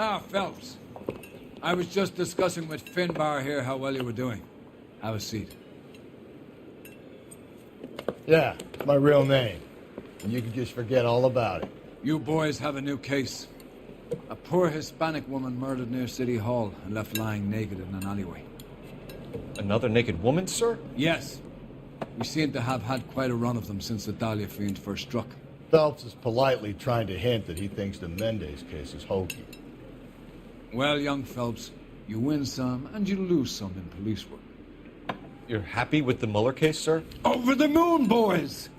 Ah, Phelps. I was just discussing with Finbar here how well you were doing. Have a seat. Yeah, my real name. And you can just forget all about it. You boys have a new case. A poor Hispanic woman murdered near City Hall and left lying naked in an alleyway. Another naked woman, sir? Yes. We seem to have had quite a run of them since the Dahlia fiend first struck. Phelps is politely trying to hint that he thinks the Mendez case is hokey. Well, young Phelps, you win some and you lose some in police work. You're happy with the Mueller case, sir? Over the moon, boys!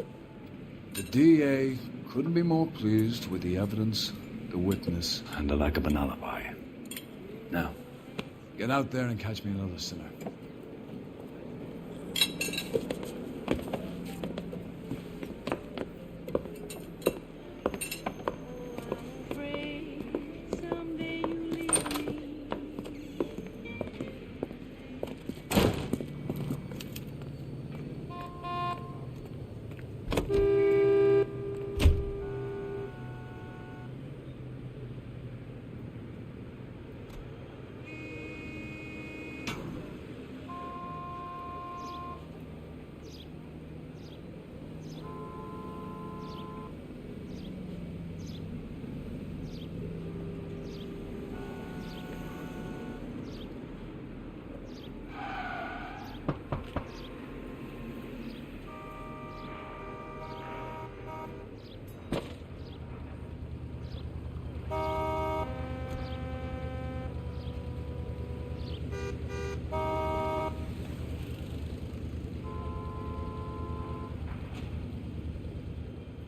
The DA couldn't be more pleased with the evidence, the witness, and the lack of an alibi. Now, get out there and catch me another sinner.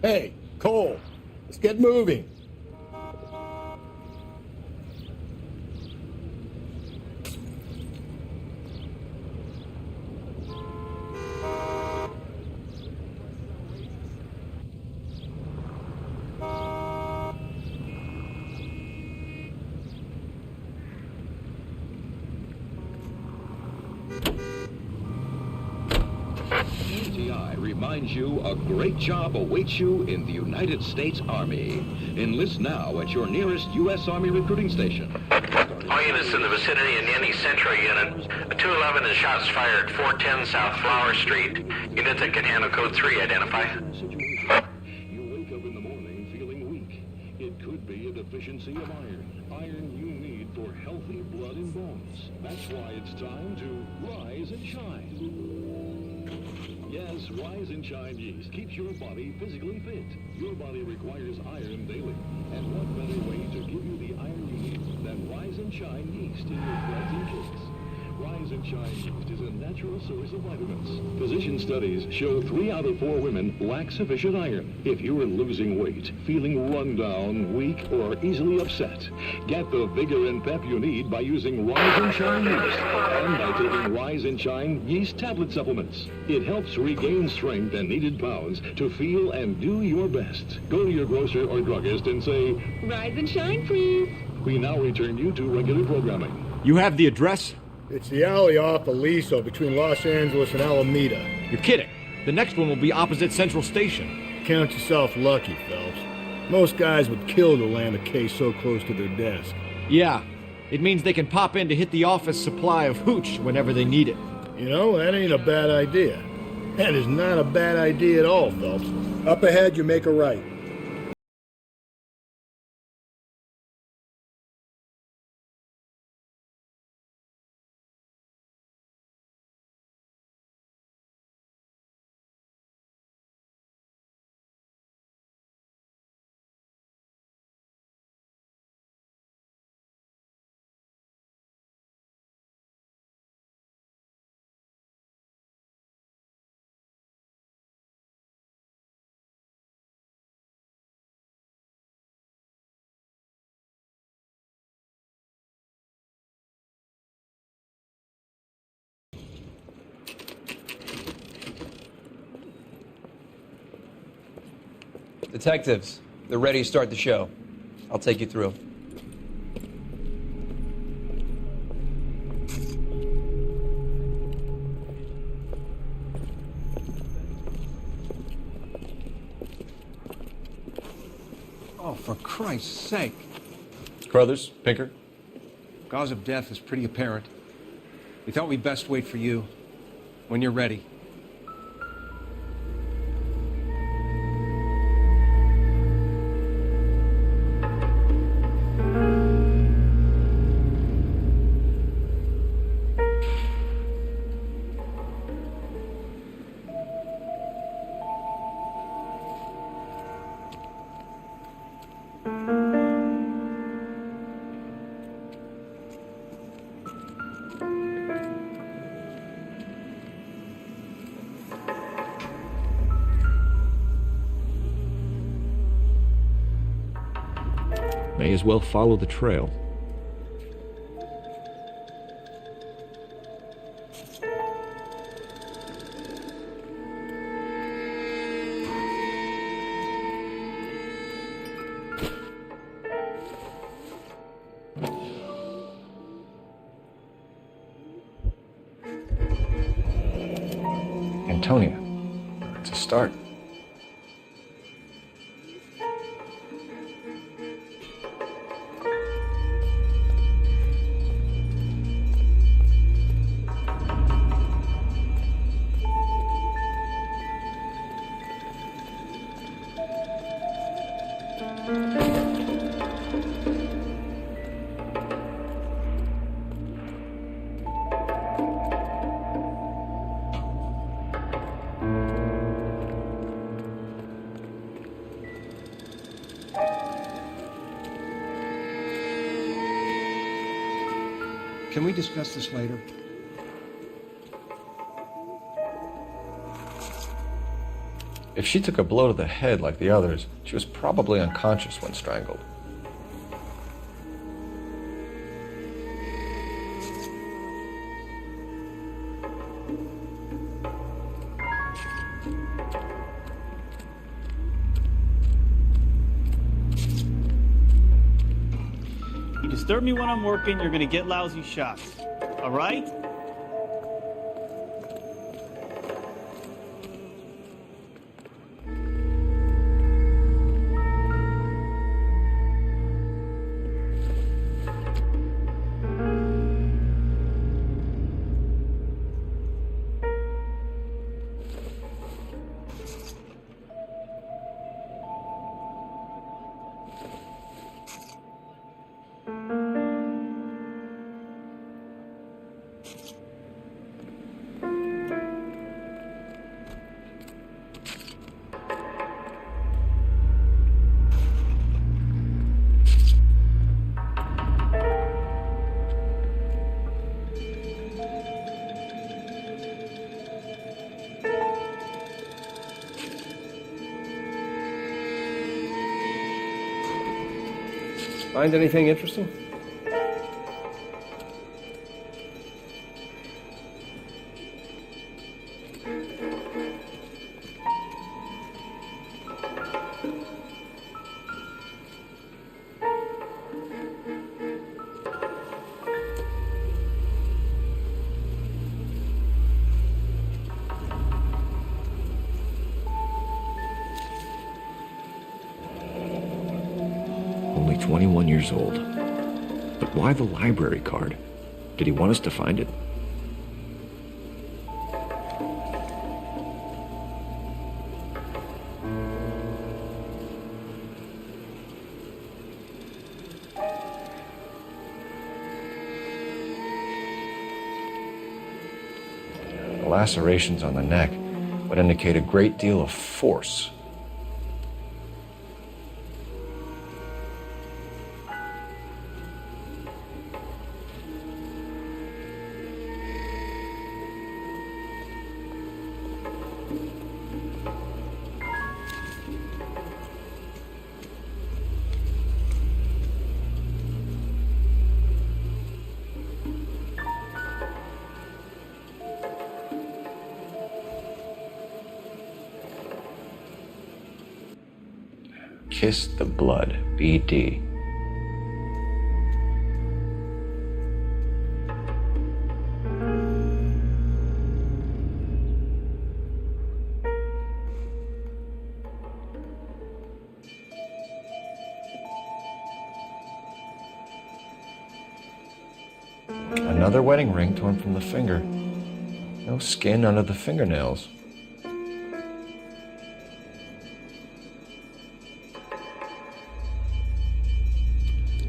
Hey, Cole, let's get moving. Reminds you a great job awaits you in the United States Army. Enlist now at your nearest U.S. Army recruiting station. All units in the vicinity in any Central unit. A 211 is shots fired 410 South Flower Street. Units that can handle code 3 identify. You wake up in the morning feeling weak. It could be a deficiency of iron. Iron you need for healthy blood and bones. That's why it's time to rise and shine. Yes, Rise and Shine yeast keeps your body physically fit. Your body requires iron daily. And what better way to give you the iron you need than Rise and Shine yeast in your breads and cakes? Rise and Shine yeast is a natural source of vitamins. Physician studies show 3 out of 4 women lack sufficient iron. If you are losing weight, feeling run down, weak, or easily upset, get the vigor and pep you need by using Rise and Shine yeast and by taking Rise and Shine yeast tablet supplements. It helps regain strength and needed pounds to feel and do your best. Go to your grocer or druggist and say, Rise and Shine, please. We now return you to regular programming. You have the address? It's the alley off Aliso between Los Angeles and Alameda. You're kidding. The next one will be opposite Central Station. Count yourself lucky, Phelps. Most guys would kill to land a case so close to their desk. Yeah. It means they can pop in to hit the office supply of hooch whenever they need it. You know, that ain't a bad idea. That is not a bad idea at all, Phelps. Up ahead, you make a right. Detectives, they're ready to start the show. I'll take you through. Oh, for Christ's sake. Crothers, Pinker? Cause of death is pretty apparent. We thought we'd best wait for you. When you're ready. May as well follow the trail. Antonia, it's a start. Can we discuss this later? If she took a blow to the head like the others, she was probably unconscious when strangled. You disturb me when I'm working, you're gonna get lousy shots. All right? Find anything interesting? Only 21 years old. But why the library card? Did he want us to find it? The lacerations on the neck would indicate a great deal of force. Kiss the Blood, BD. Another wedding ring torn from the finger. No skin under the fingernails.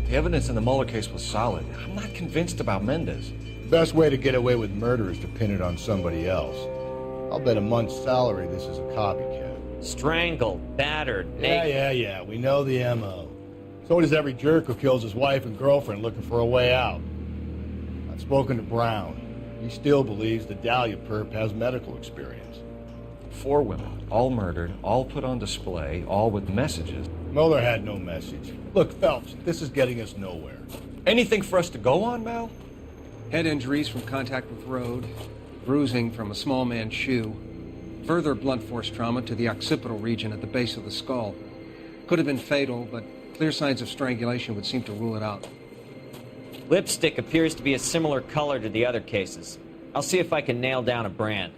The evidence in the Mueller case was solid. I'm not convinced about Mendez. The best way to get away with murder is to pin it on somebody else. I'll bet a month's salary this is a copycat. Strangled, battered, naked. Yeah. We know the M.O. So does every jerk who kills his wife and girlfriend looking for a way out. I've spoken to Brown. He still believes the Dahlia perp has medical experience. 4 women, all murdered, all put on display, all with messages. Mueller had no message. Look, Phelps, this is getting us nowhere. Anything for us to go on, Mal? Head injuries from contact with road, bruising from a small man's shoe, further blunt force trauma to the occipital region at the base of the skull. Could have been fatal, but clear signs of strangulation would seem to rule it out. Lipstick appears to be a similar color to the other cases. I'll see if I can nail down a brand.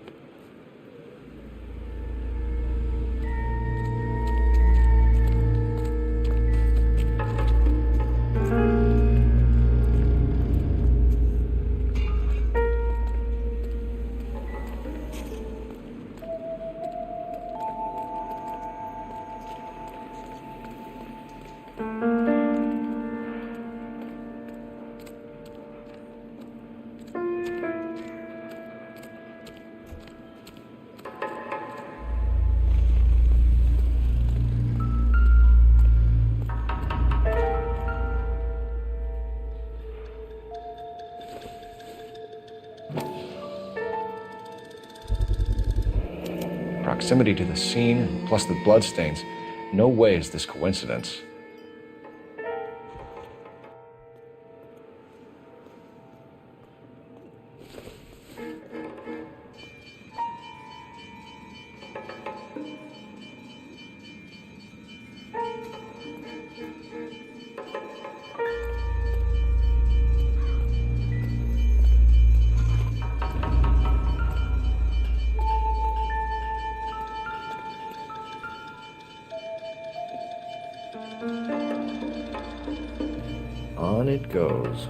Proximity to the scene, plus the bloodstains. No way is this coincidence. On it goes.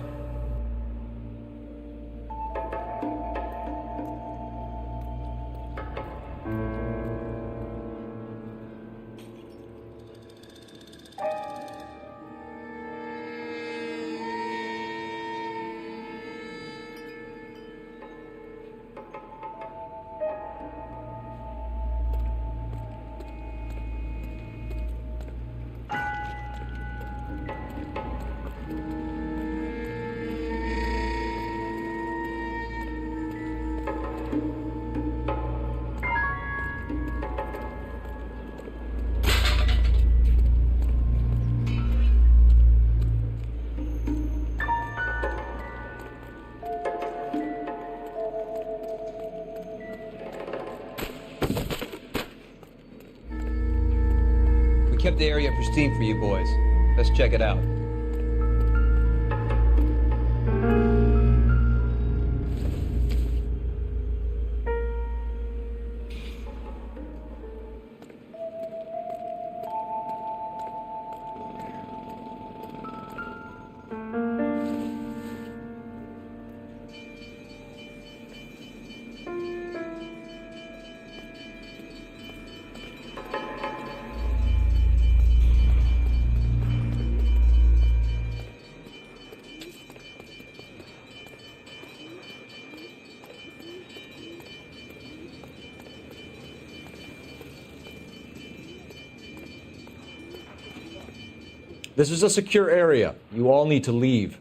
Kept the area pristine for you boys. Let's check it out. This is a secure area. You all need to leave.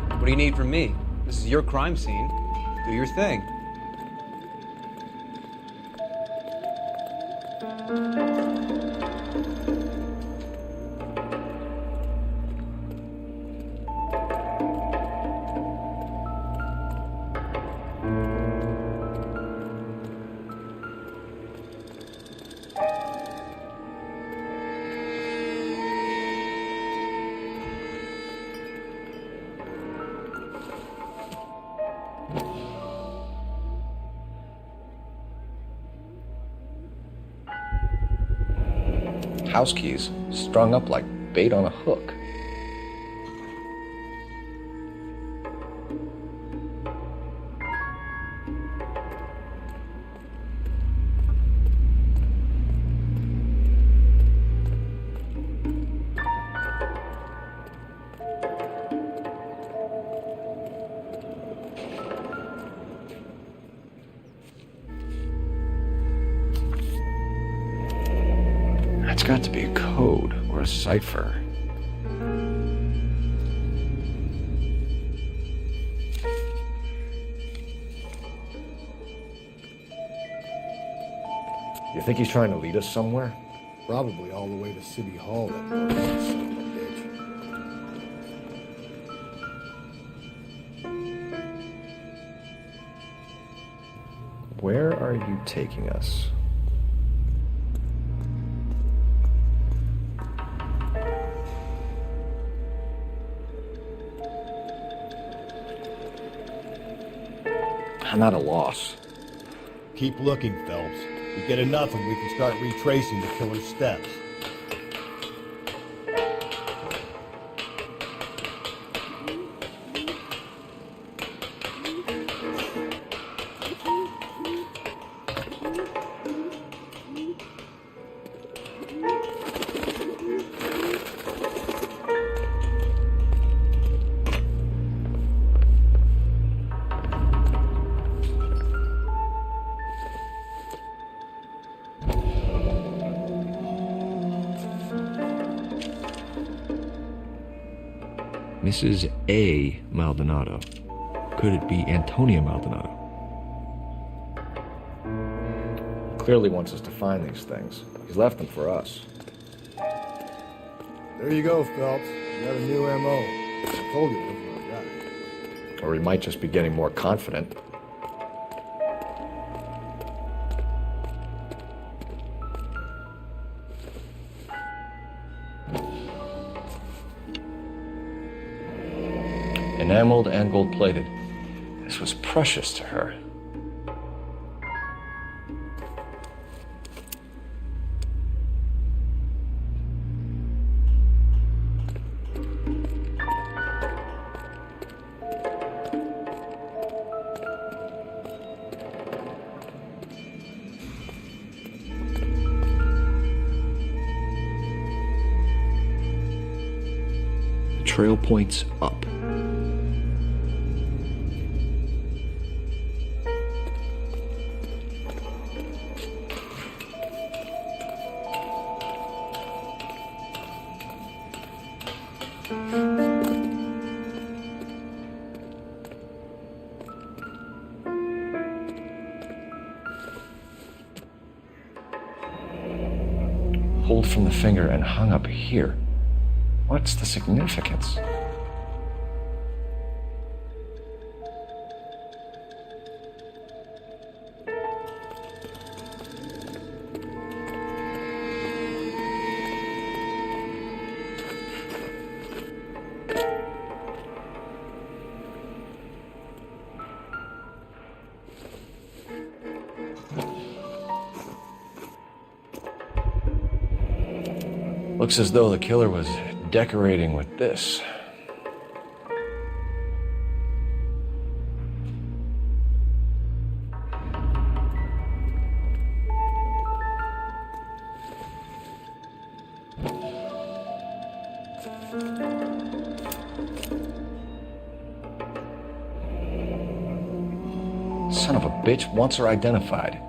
What do you need from me? This is your crime scene. Do your thing. house keys strung up like bait on a hook. It's got to be a code or a cipher. You think he's trying to lead us somewhere? Probably all the way to City Hall, that son of a bitch. Where are you taking us? I'm at a loss. Keep looking, Phelps. We get enough and we can start retracing the killer's steps. Mrs. A. Maldonado. Could it be Antonia Maldonado? Clearly wants us to find these things. He's left them for us. There you go, Phelps. You got a new M.O. I told you it was my guy. Or he might just be getting more confident. Enameled and gold-plated. This was precious to her. The trail points up. Pulled from the finger and hung up here. What's the significance? Looks as though the killer was decorating with this. Son of a bitch wants her identified.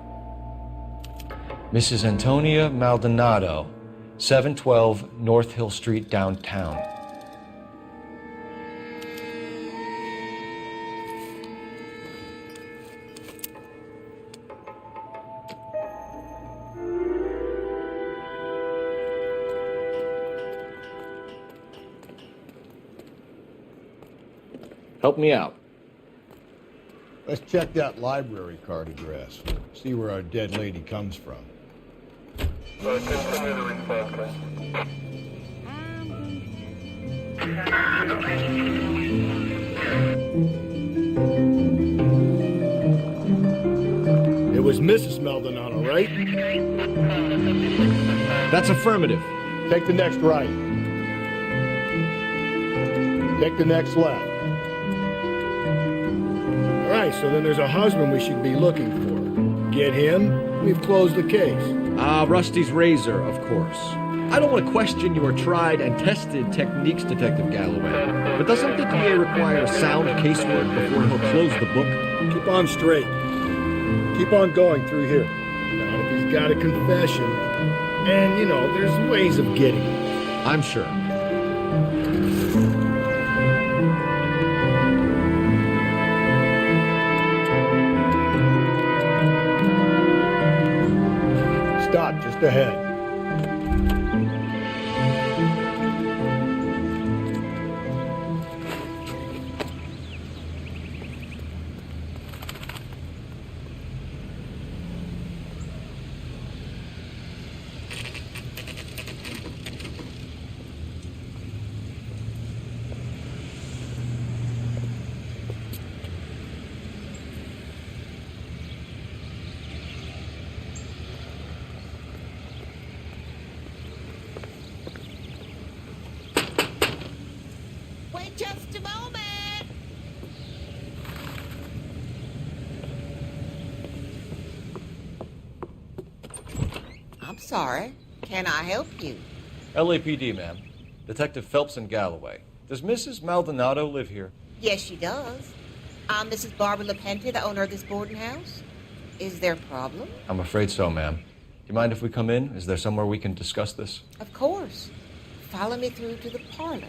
Mrs. Antonia Maldonado, 712 North Hill Street, downtown. Help me out. Let's check that library card address. See where our dead lady comes from. It was Mrs. Maldonado, right? That's affirmative. Take the next right. Take the next left. All right, so then there's a husband we should be looking for. Get him, we've closed the case. Rusty's razor, of course. I don't want to question your tried and tested techniques, Detective Galloway, but doesn't the DA require sound casework before he'll close the book? Keep on straight. Keep on going through here. Now, if he's got a confession, and, you know, there's ways of getting it. I'm sure. Stop just ahead. Just a moment. I'm sorry. Can I help you? LAPD, ma'am. Detective Phelps and Galloway. Does Mrs. Maldonado live here? Yes, she does. I'm Mrs. Barbara LaPente, the owner of this boarding house. Is there a problem? I'm afraid so, ma'am. Do you mind if we come in? Is there somewhere we can discuss this? Of course. Follow me through to the parlor.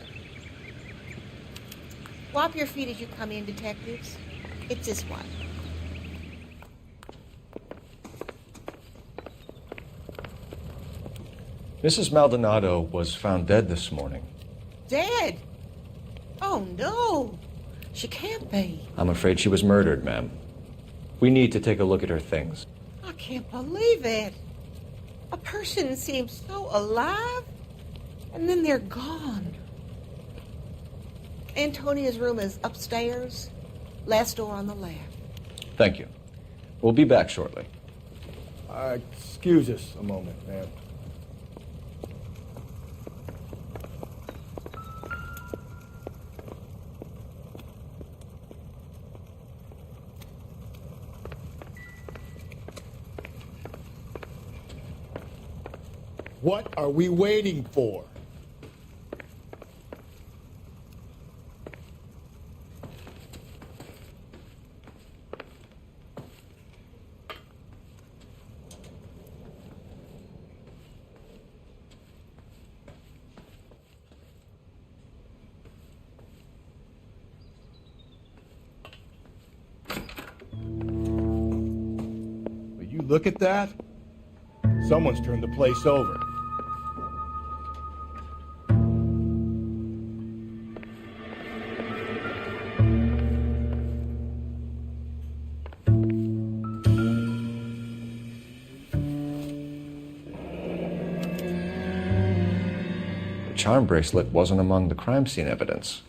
Wipe your feet as you come in, detectives. It's this way. Mrs. Maldonado was found dead this morning. Dead? Oh, no. She can't be. I'm afraid she was murdered, ma'am. We need to take a look at her things. I can't believe it. A person seems so alive, and then they're gone. Antonia's room is upstairs, last door on the left. Thank you. We'll be back shortly. Excuse us a moment, ma'am. What are we waiting for? Will you look at that? Someone's turned the place over. The charm bracelet wasn't among the crime scene evidence.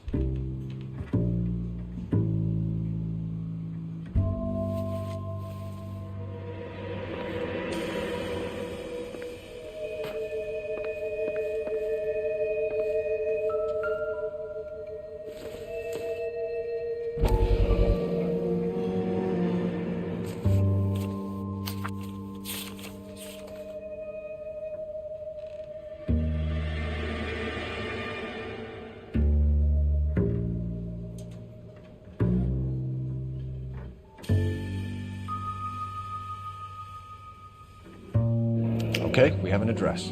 Okay, we have an address.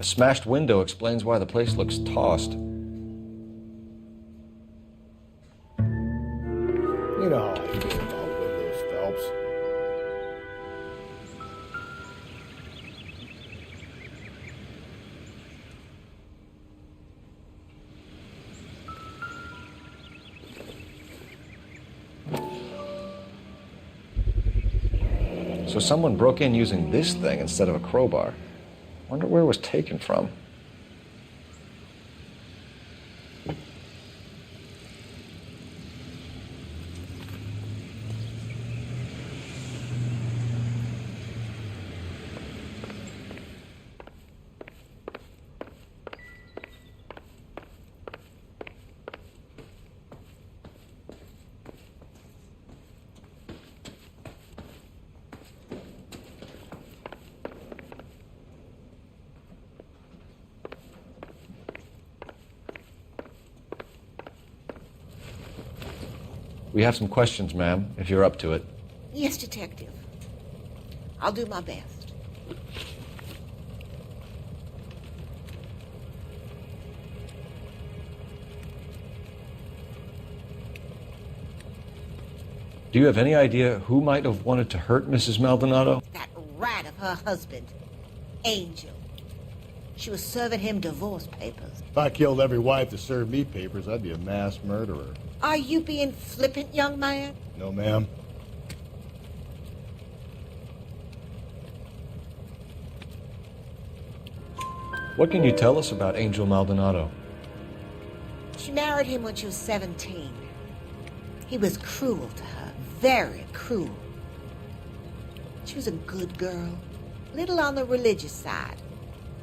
A smashed window explains why the place looks tossed. You know how I feel about windows, Phelps. So someone broke in using this thing instead of a crowbar. Wonder where it was taken from. We have some questions, ma'am, if you're up to it. Yes, Detective. I'll do my best. Do you have any idea who might have wanted to hurt Mrs. Maldonado? That rat of her husband, Angel. She was serving him divorce papers. If I killed every wife to serve me papers, I'd be a mass murderer. Are you being flippant, young man? No, ma'am. What can you tell us about Angel Maldonado? She married him when she was 17. He was cruel to her, very cruel. She was a good girl, little on the religious side,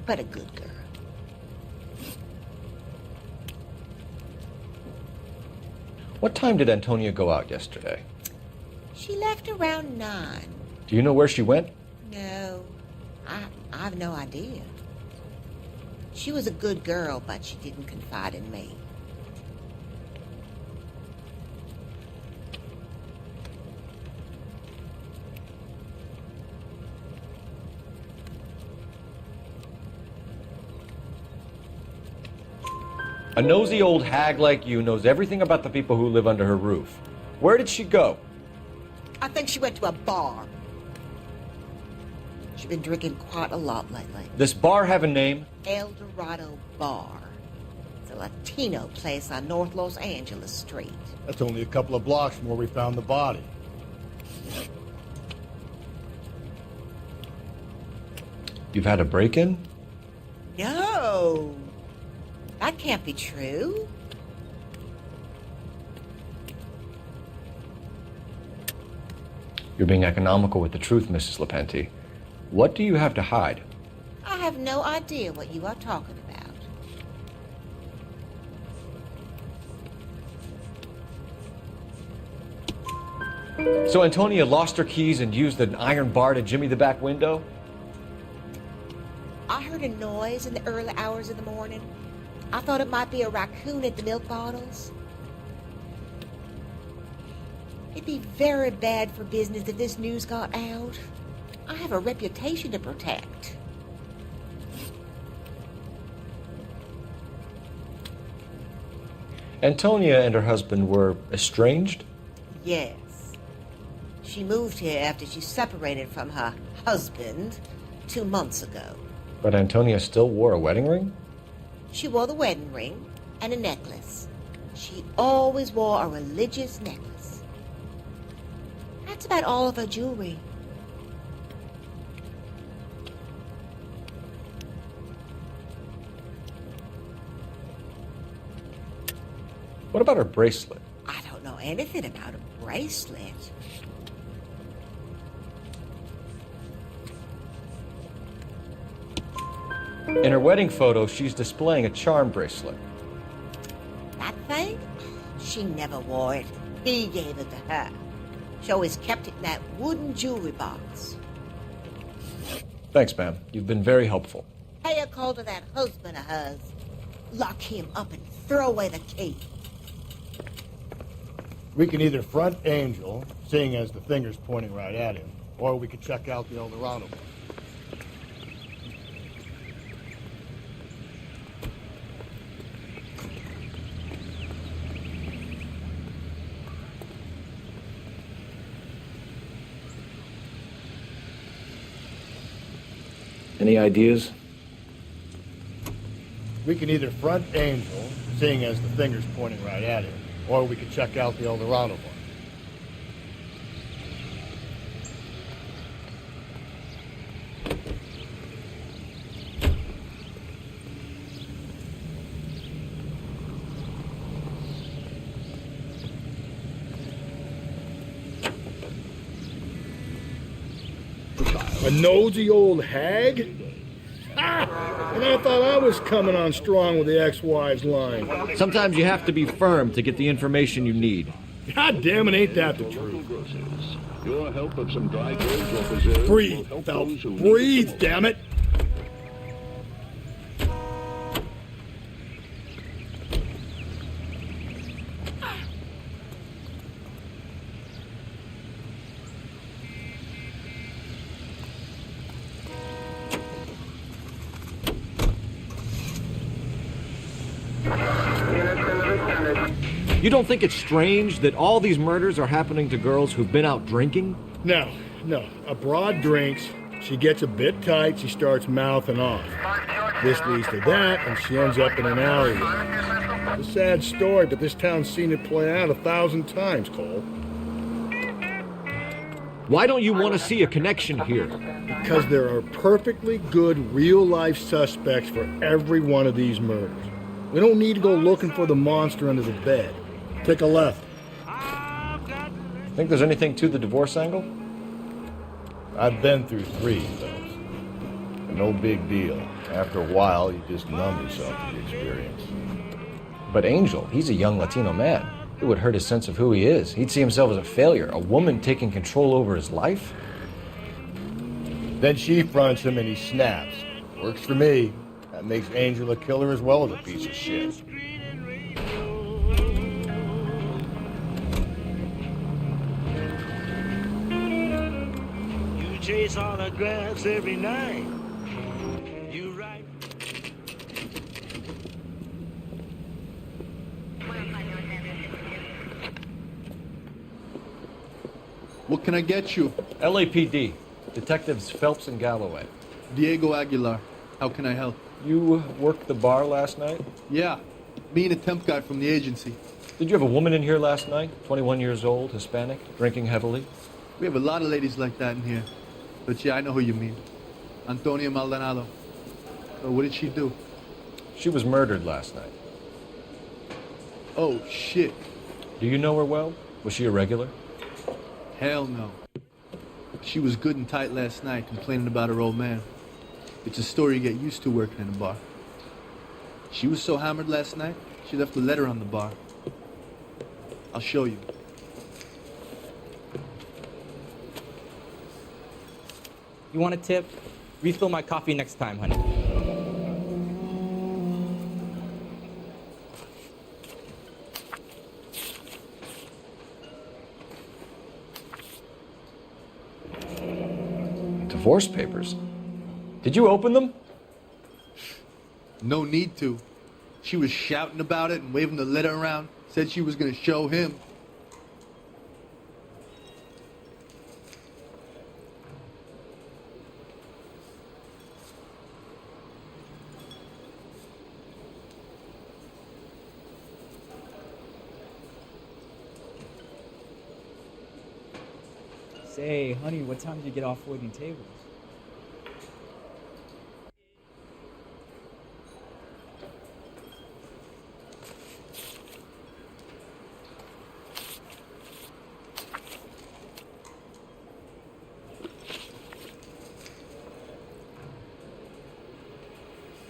but a good girl. What time did Antonia go out yesterday? She left around 9. Do you know where she went? No, I've no idea. She was a good girl, but she didn't confide in me. A nosy old hag like you knows everything about the people who live under her roof. Where did she go? I think she went to a bar. She's been drinking quite a lot lately. This bar have a name? El Dorado Bar. It's a Latino place on North Los Angeles Street. That's only a couple of blocks from where we found the body. You've had a break-in? No. That can't be true. You're being economical with the truth, Mrs. Lepenti. What do you have to hide? I have no idea what you are talking about. So Antonia lost her keys and used an iron bar to jimmy the back window? I heard a noise in the early hours of the morning. I thought it might be a raccoon at the milk bottles. It'd be very bad for business if this news got out. I have a reputation to protect. Antonia and her husband were estranged? Yes. She moved here after she separated from her husband 2 months ago. But Antonia still wore a wedding ring? She wore the wedding ring and a necklace. She always wore a religious necklace. That's about all of her jewelry. What about her bracelet? I don't know anything about a bracelet. In her wedding photo, she's displaying a charm bracelet. That thing? She never wore it. He gave it to her. She always kept it in that wooden jewelry box. Thanks, ma'am. You've been very helpful. Pay a call to that husband of hers. Lock him up and throw away the key. We can either front Angel, seeing as the finger's pointing right at him, or we could check out the El Dorado one. Any ideas? We can either front Angel, seeing as the finger's pointing right at him, or we could check out the Eldorado one. A nosy old hag? Ah, and I thought I was coming on strong with the ex-wives line. Sometimes you have to be firm to get the information you need. God damn it, ain't that the truth? Your help of some dry goods or preserves Breathe, will help Phelps. those who need Breathe, it. damn it. You don't think it's strange that all these murders are happening to girls who've been out drinking? No. A broad drinks, she gets a bit tight, she starts mouthing off. This leads to that, and she ends up in an alley. It's a sad story, but this town's seen it play out 1,000 times, Cole. Why don't you want to see a connection here? Because there are perfectly good real-life suspects for every one of these murders. We don't need to go looking for the monster under the bed. Take a left. Think there's anything to the divorce angle? I've been through 3 of those. No big deal. After a while, you just numb yourself to the experience. But Angel, he's a young Latino man. It would hurt his sense of who he is. He'd see himself as a failure. A woman taking control over his life? Then she fronts him and he snaps. Works for me. That makes Angel a killer as well as a piece of shit. You chase autographs every night. You write. What can I get you? LAPD. Detectives Phelps and Galloway. Diego Aguilar. How can I help? You worked the bar last night? Yeah. Me and a temp guy from the agency. Did you have a woman in here last night? 21 years old, Hispanic, drinking heavily? We have a lot of ladies like that in here. But yeah, I know who you mean. Antonia Maldonado. What did she do? She was murdered last night. Oh, shit. Do you know her well? Was she a regular? Hell no. She was good and tight last night, complaining about her old man. It's a story you get used to working in a bar. She was so hammered last night, she left a letter on the bar. I'll show you. You want a tip? Refill my coffee next time, honey. Divorce papers. Did you open them? No need to. She was shouting about it and waving the letter around. Said she was going to show him. Say, honey, what time did you get off waiting tables?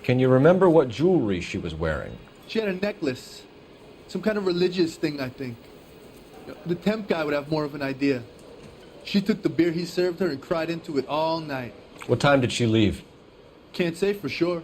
Can you remember what jewelry she was wearing? She had a necklace. Some kind of religious thing, I think. The temp guy would have more of an idea. She took the beer he served her and cried into it all night. What time did she leave? Can't say for sure.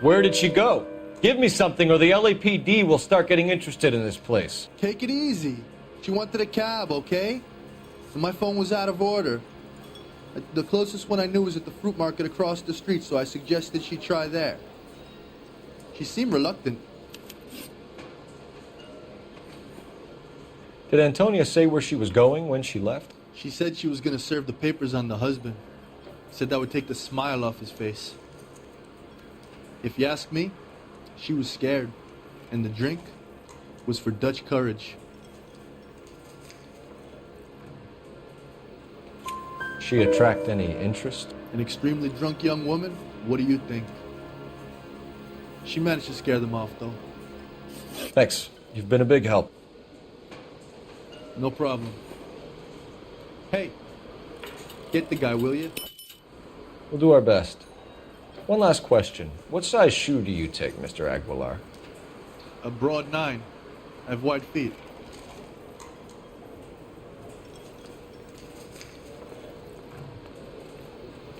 Where did she go? Give me something or the LAPD will start getting interested in this place. Take it easy. She wanted a cab, okay? And my phone was out of order. The closest one I knew was at the fruit market across the street, so I suggested she try there. She seemed reluctant. Did Antonia say where she was going when she left? She said she was gonna serve the papers on the husband. Said that would take the smile off his face. If you ask me, she was scared. And the drink was for Dutch courage. She attract any interest? An extremely drunk young woman? What do you think? She managed to scare them off, though. Thanks. You've been a big help. No problem. Hey, get the guy, will you? We'll do our best. One last question. What size shoe do you take, Mr. Aguilar? A broad 9. I have wide feet.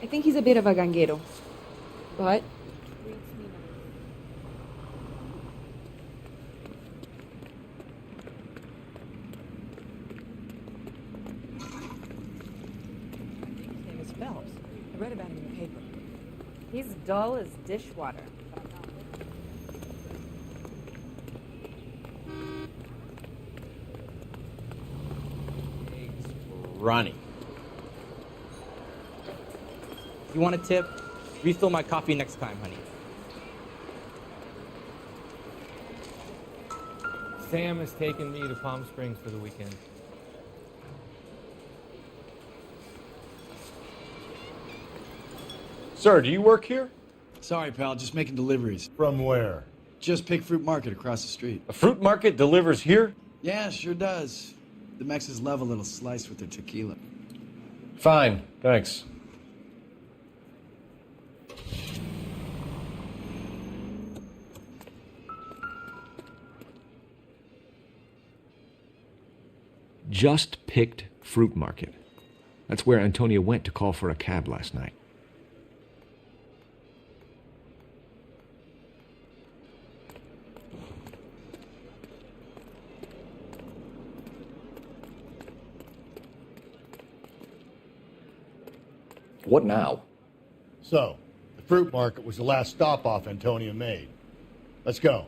I think he's a bit of a ganguero, but His name is Phelps. I read about him in the paper. He's dull as dishwater. Ronnie. You want a tip? Refill my coffee next time, honey. Sam has taken me to Palm Springs for the weekend. Sir, do you work here? Sorry, pal, just making deliveries. From where? Just Pig Fruit Market across the street. A fruit market delivers here? Yeah, sure does. The Mexes love a little slice with their tequila. Fine, thanks. Just Picked Fruit Market. That's where Antonia went to call for a cab last night. What now? So, the fruit market was the last stop-off Antonia made. Let's go.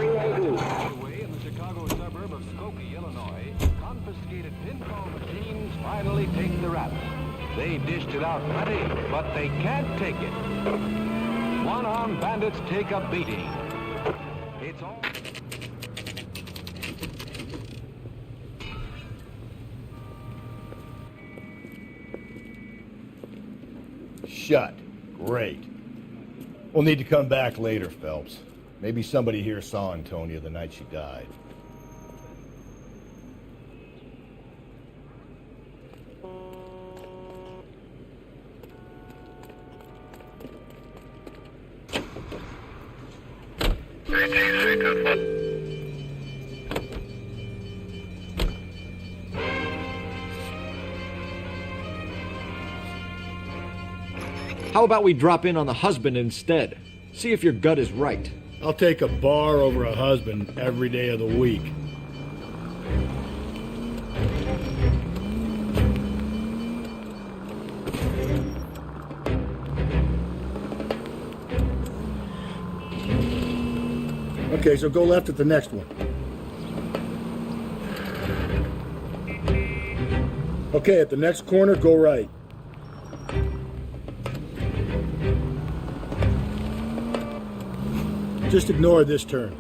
Away in the Chicago suburb of Skokie, Illinois, confiscated pinball machines finally take the rap. They dished it out plenty, but they can't take it. One-armed bandits take a beating. It's all... Shut. Great. We'll need to come back later, Phelps. Maybe somebody here saw Antonia the night she died. How about we drop in on the husband instead? See if your gut is right. I'll take a bar over a husband every day of the week. Okay, so go left at the next one. Okay, at the next corner, go right. Just ignore this turn.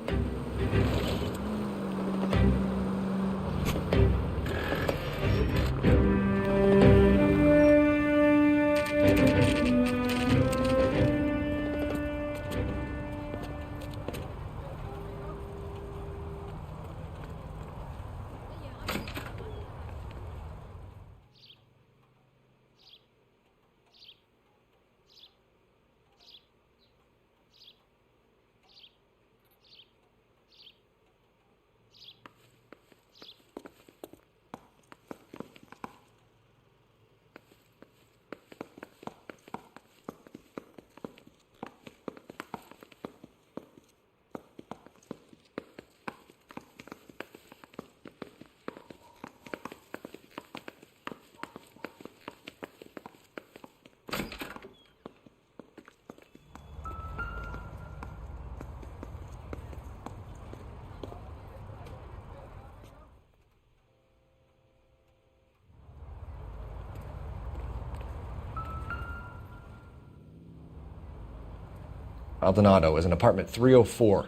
Maldonado is in apartment 304.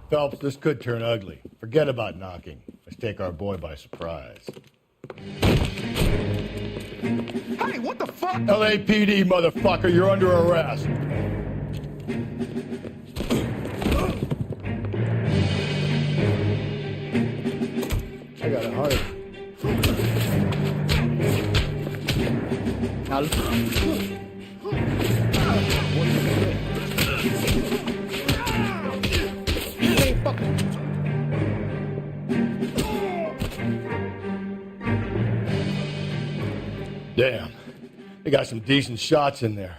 Phelps, this could turn ugly. Forget about knocking. Let's take our boy by surprise. Hey, what the fuck? LAPD, motherfucker, you're under arrest. I got a heart. Now damn, they got some decent shots in there.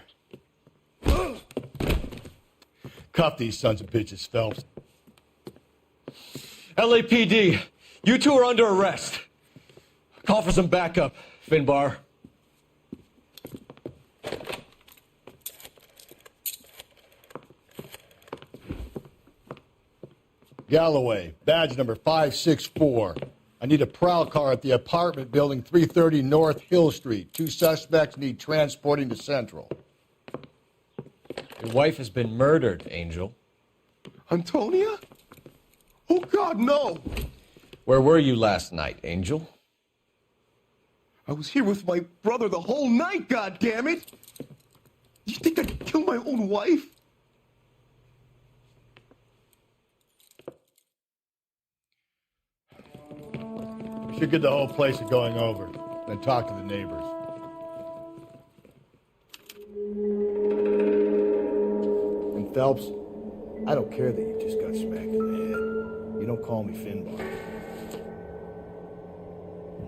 Cuff these sons of bitches, Phelps. LAPD, you two are under arrest. Call for some backup, Finbar. Galloway, badge number 564. I need a prowl car at the apartment building 330 North Hill Street. 2 suspects need transporting to Central. Your wife has been murdered, Angel. Antonia? Oh, God, no! Where were you last night, Angel? I was here with my brother the whole night, goddammit! You think I'd kill my own wife? We should get the whole place to going over, then talk to the neighbors. And Phelps, I don't care that you just got smacked in the head. You don't call me Finbar.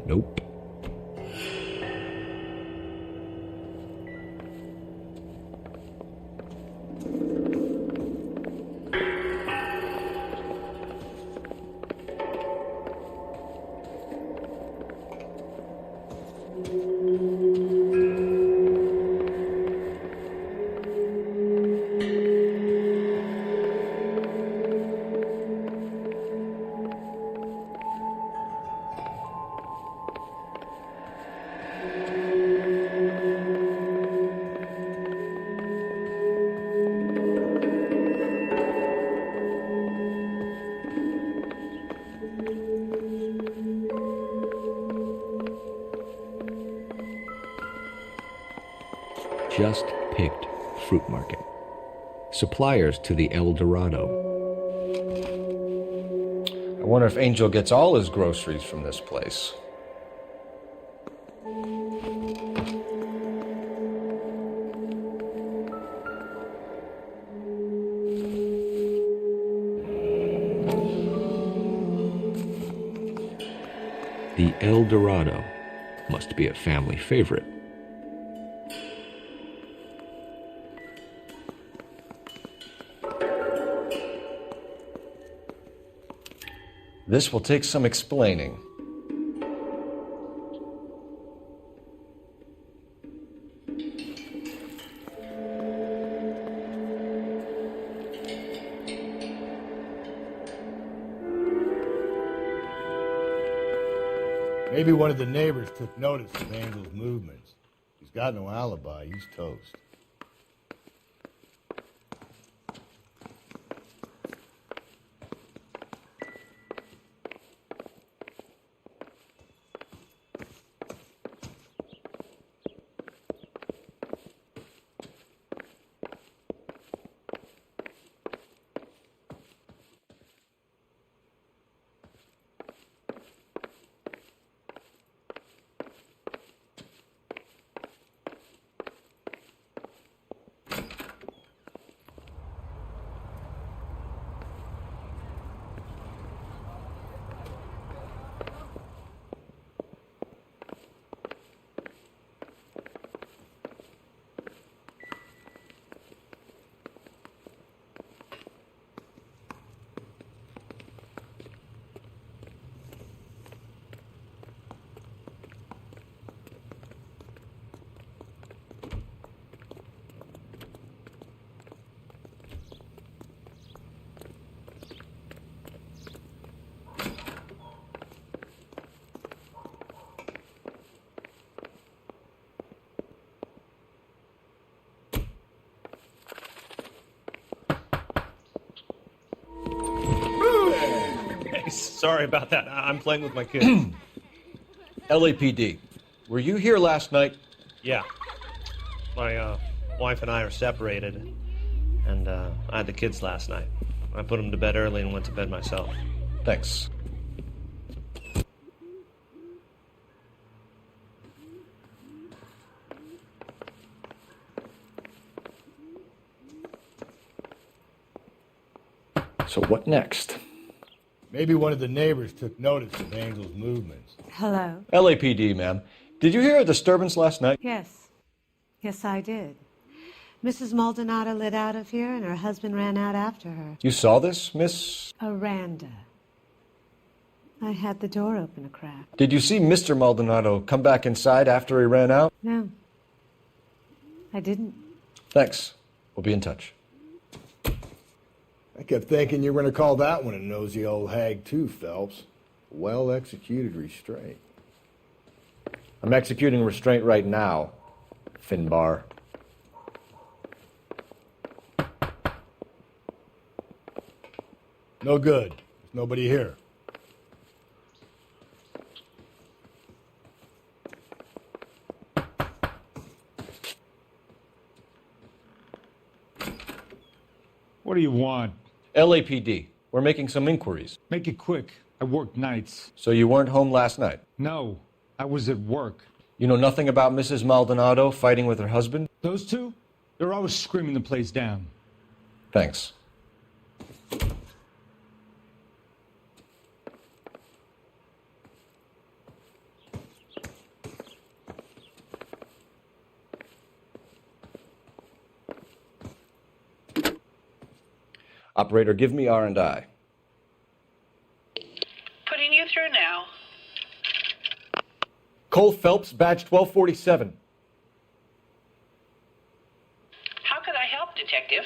Nope. Just picked fruit market. Suppliers to the El Dorado. I wonder if Angel gets all his groceries from this place. The El Dorado must be a family favorite. This will take some explaining. Maybe one of the neighbors took notice of Angel's movements. He's got no alibi. He's toast. Sorry about that. I'm playing with my kids. LAPD, were you here last night? Yeah. My wife and I are separated, and I had the kids last night. I put them to bed early and went to bed myself. Thanks. So what next? Maybe one of the neighbors took notice of Angel's movements. Hello? LAPD, ma'am. Did you hear a disturbance last night? Yes. Yes, I did. Mrs. Maldonado lit out of here, and her husband ran out after her. You saw this, Miss? Aranda. I had the door open a crack. Did you see Mr. Maldonado come back inside after he ran out? No. I didn't. Thanks. We'll be in touch. I kept thinking you were going to call that one a nosy old hag too, Phelps. Well-executed restraint. I'm executing restraint right now, Finbar. No good. There's nobody here. What do you want? LAPD. We're making some inquiries. Make it quick. I work nights. So you weren't home last night? No, I was at work. You know nothing about Mrs. Maldonado fighting with her husband? Those two? They're always screaming the place down. Thanks. Operator, give me R&I. Putting you through now. Cole Phelps, badge 1247. How could I help, Detective?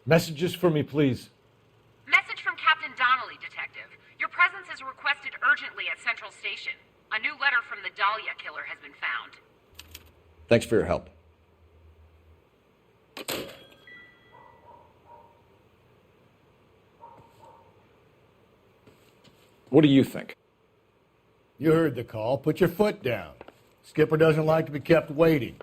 Messages for me, please. Message from Captain Donnelly, Detective. Your presence is requested urgently at Central Station. A new letter from the Dahlia killer has been found. Thanks for your help. What do you think? You heard the call. Put your foot down. Skipper doesn't like to be kept waiting.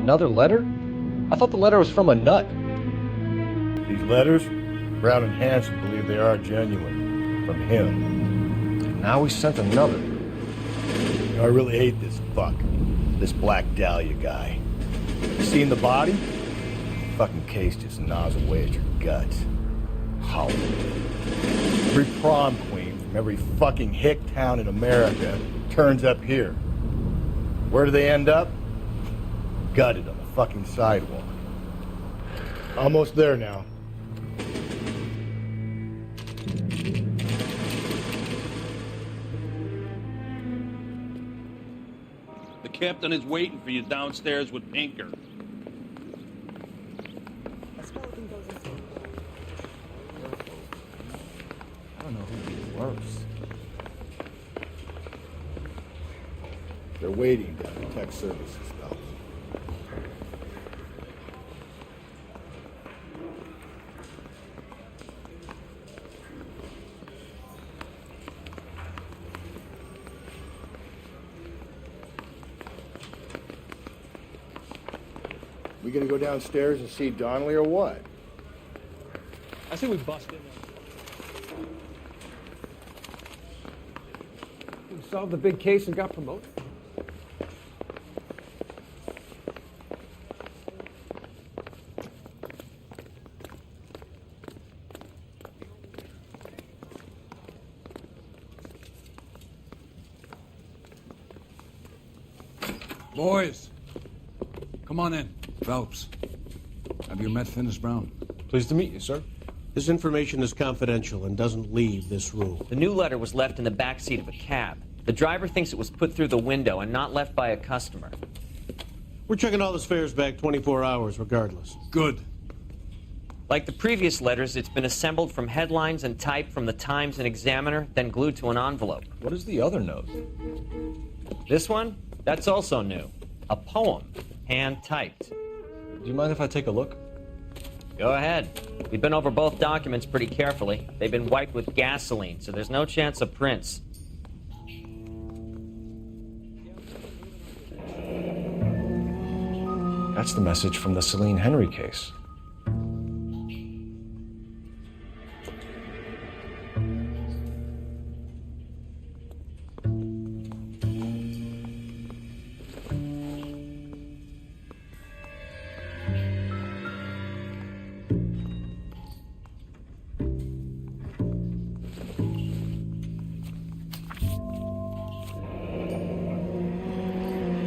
Another letter? I thought the letter was from a nut. These letters, Brown and Hanson believe they are genuine. From him. Now we sent another. You know, I really hate this fuck. This Black Dahlia guy. You seen the body? Fucking case just gnaws away at your guts. How? Every prom queen from every fucking hick town in America turns up here. Where do they end up? Gutted on the fucking sidewalk. Almost there now. The captain is waiting for you downstairs with Pinker. I don't know who'd be worse. They're waiting down at Tech Services, Phelps. We gonna go downstairs and see Donnelly or what? I say we bust in there. We solved the big case and got promoted. Boys, come on in. Phelps, have you met Finis Brown? Pleased to meet you, sir. This information is confidential and doesn't leave this room. The new letter was left in the back seat of a cab. The driver thinks it was put through the window and not left by a customer. We're checking all this fares back 24 hours regardless. Good. Like the previous letters, it's been assembled from headlines and typed from the Times and Examiner, then glued to an envelope. What is the other note? This one? That's also new. A poem, hand-typed. Do you mind if I take a look? Go ahead. We've been over both documents pretty carefully. They've been wiped with gasoline, so there's no chance of prints. That's the message from the Celine Henry case.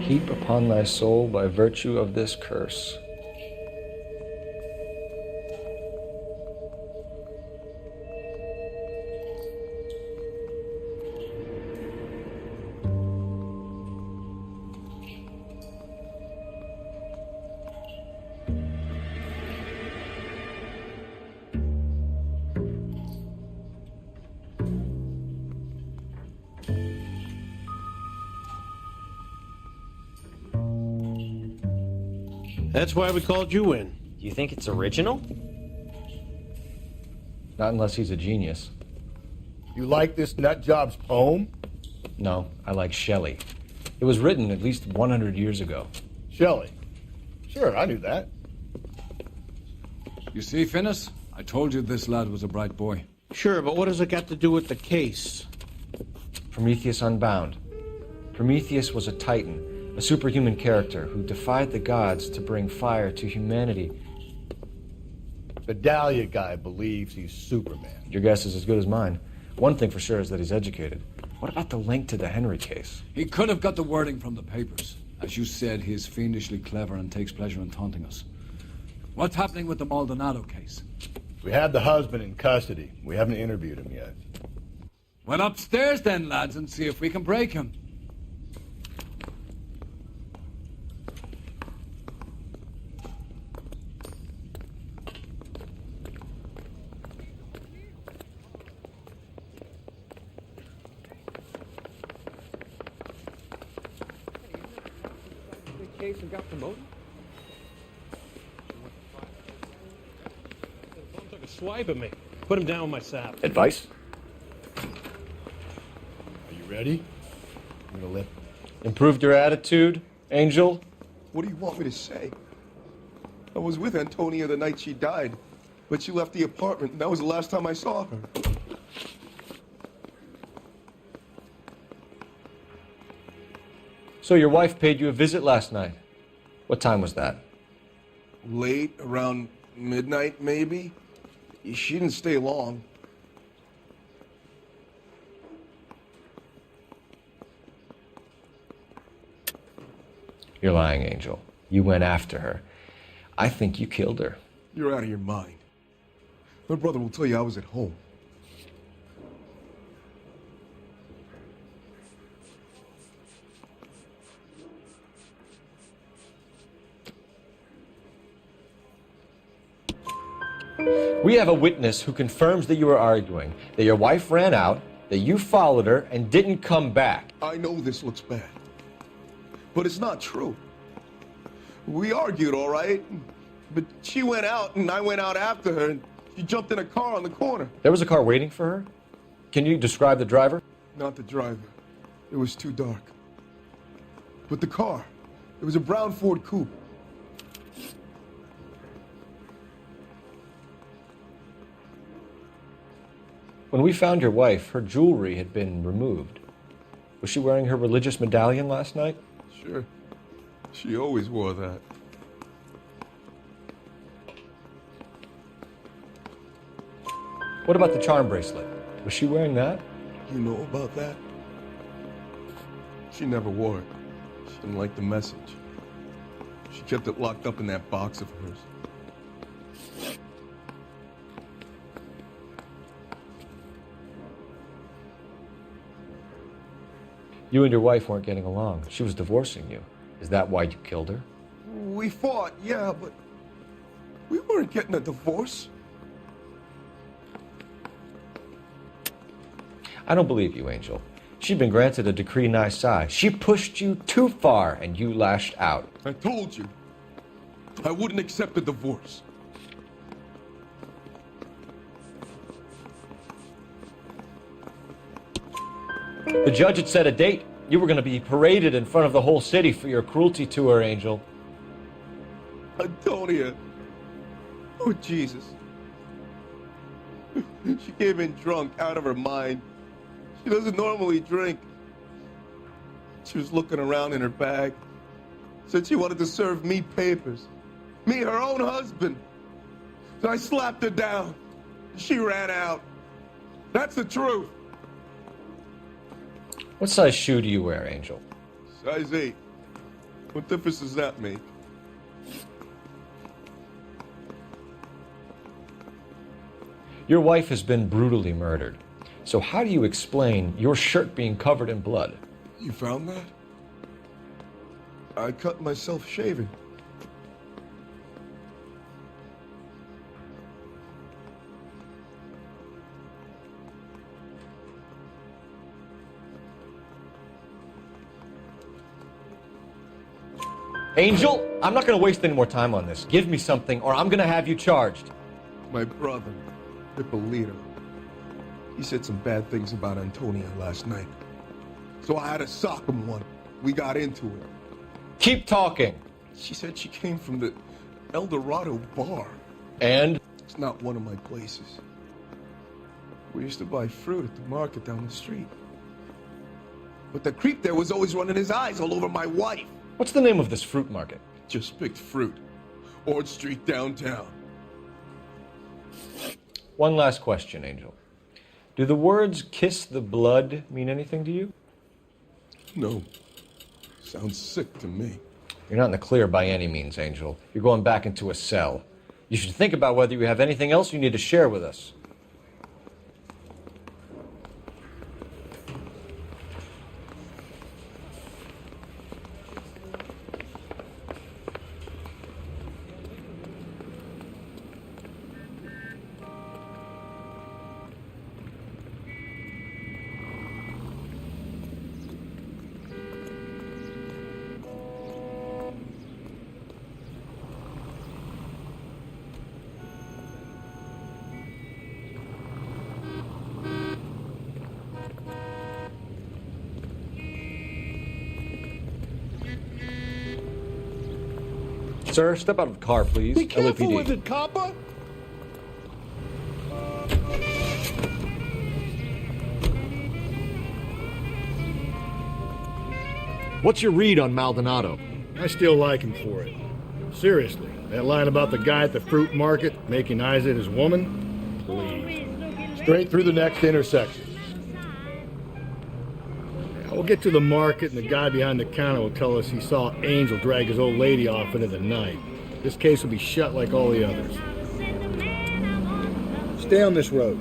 Keep upon thy soul by virtue of this curse. That's why we called you in. Do you think it's original? Not unless he's a genius. You like this nutjob's poem? No, I like Shelley. It was written at least 100 years ago. Shelley? Sure, I knew that. You see, Finis? I told you this lad was a bright boy. Sure, but what has it got to do with the case? Prometheus Unbound. Prometheus was a titan, a superhuman character who defied the gods to bring fire to humanity. The Dahlia guy believes he's Superman. Your guess is as good as mine. One thing for sure is that he's educated. What about the link to the Henry case? He could have got the wording from the papers. As you said, he is fiendishly clever and takes pleasure in taunting us. What's happening with the Maldonado case? We have the husband in custody. We haven't interviewed him yet. Well, upstairs then, lads, and see if we can break him. Case and got promoted? Took a swipe at me. Put him down with my sap. Advice? Are you ready? I'm gonna let... Improved your attitude, Angel? What do you want me to say? I was with Antonia the night she died, but she left the apartment, and that was the last time I saw her. So your wife paid you a visit last night. What time was that? Late, around midnight, maybe? She didn't stay long. You're lying, Angel. You went after her. I think you killed her. You're out of your mind. My brother will tell you I was at home. We have a witness who confirms that you were arguing, that your wife ran out, that you followed her, and didn't come back. I know this looks bad, but it's not true. We argued, all right, but she went out and I went out after her, and she jumped in a car on the corner. There was a car waiting for her? Can you describe the driver? Not the driver. It was too dark. But the car, it was a brown Ford coupe. When we found your wife, her jewelry had been removed. Was she wearing her religious medallion last night? Sure. She always wore that. What about the charm bracelet? Was she wearing that? You know about that? She never wore it. She didn't like the message. She kept it locked up in that box of hers. You and your wife weren't getting along. She was divorcing you. Is that why you killed her? We fought, yeah, but we weren't getting a divorce. I don't believe you, Angel. She'd been granted a decree nisi. She pushed you too far, and you lashed out. I told you, I wouldn't accept a divorce. The judge had set a date. You were going to be paraded in front of the whole city for your cruelty to her, Angel. Antonia. Oh, Jesus. She came in drunk, out of her mind. She doesn't normally drink. She was looking around in her bag. Said she wanted to serve me papers. Me, her own husband. So I slapped her down. She ran out. That's the truth. What size shoe do you wear, Angel? Size 8. What difference does that make? Your wife has been brutally murdered. So how do you explain your shirt being covered in blood? You found that? I cut myself shaving. Angel, I'm not going to waste any more time on this. Give me something or I'm going to have you charged. My brother, Hippolito, he said some bad things about Antonia last night. So I had to sock him one. We got into it. Keep talking. She said she came from the El Dorado bar. And? It's not one of my places. We used to buy fruit at the market down the street. But the creep there was always running his eyes all over my wife. What's the name of this fruit market? Just picked fruit. Ord Street downtown. One last question, Angel. Do the words kiss the blood mean anything to you? No. Sounds sick to me. You're not in the clear by any means, Angel. You're going back into a cell. You should think about whether you have anything else you need to share with us. Sir, step out of the car, please. Be careful LAPD. with it, copper! What's your read on Maldonado? I still like him for it. Seriously, that line about the guy at the fruit market making eyes at his woman? Please. Straight through the next intersection. We'll get to the market, and the guy behind the counter will tell us he saw Angel drag his old lady off into the night. This case will be shut like all the others. Stay on this road.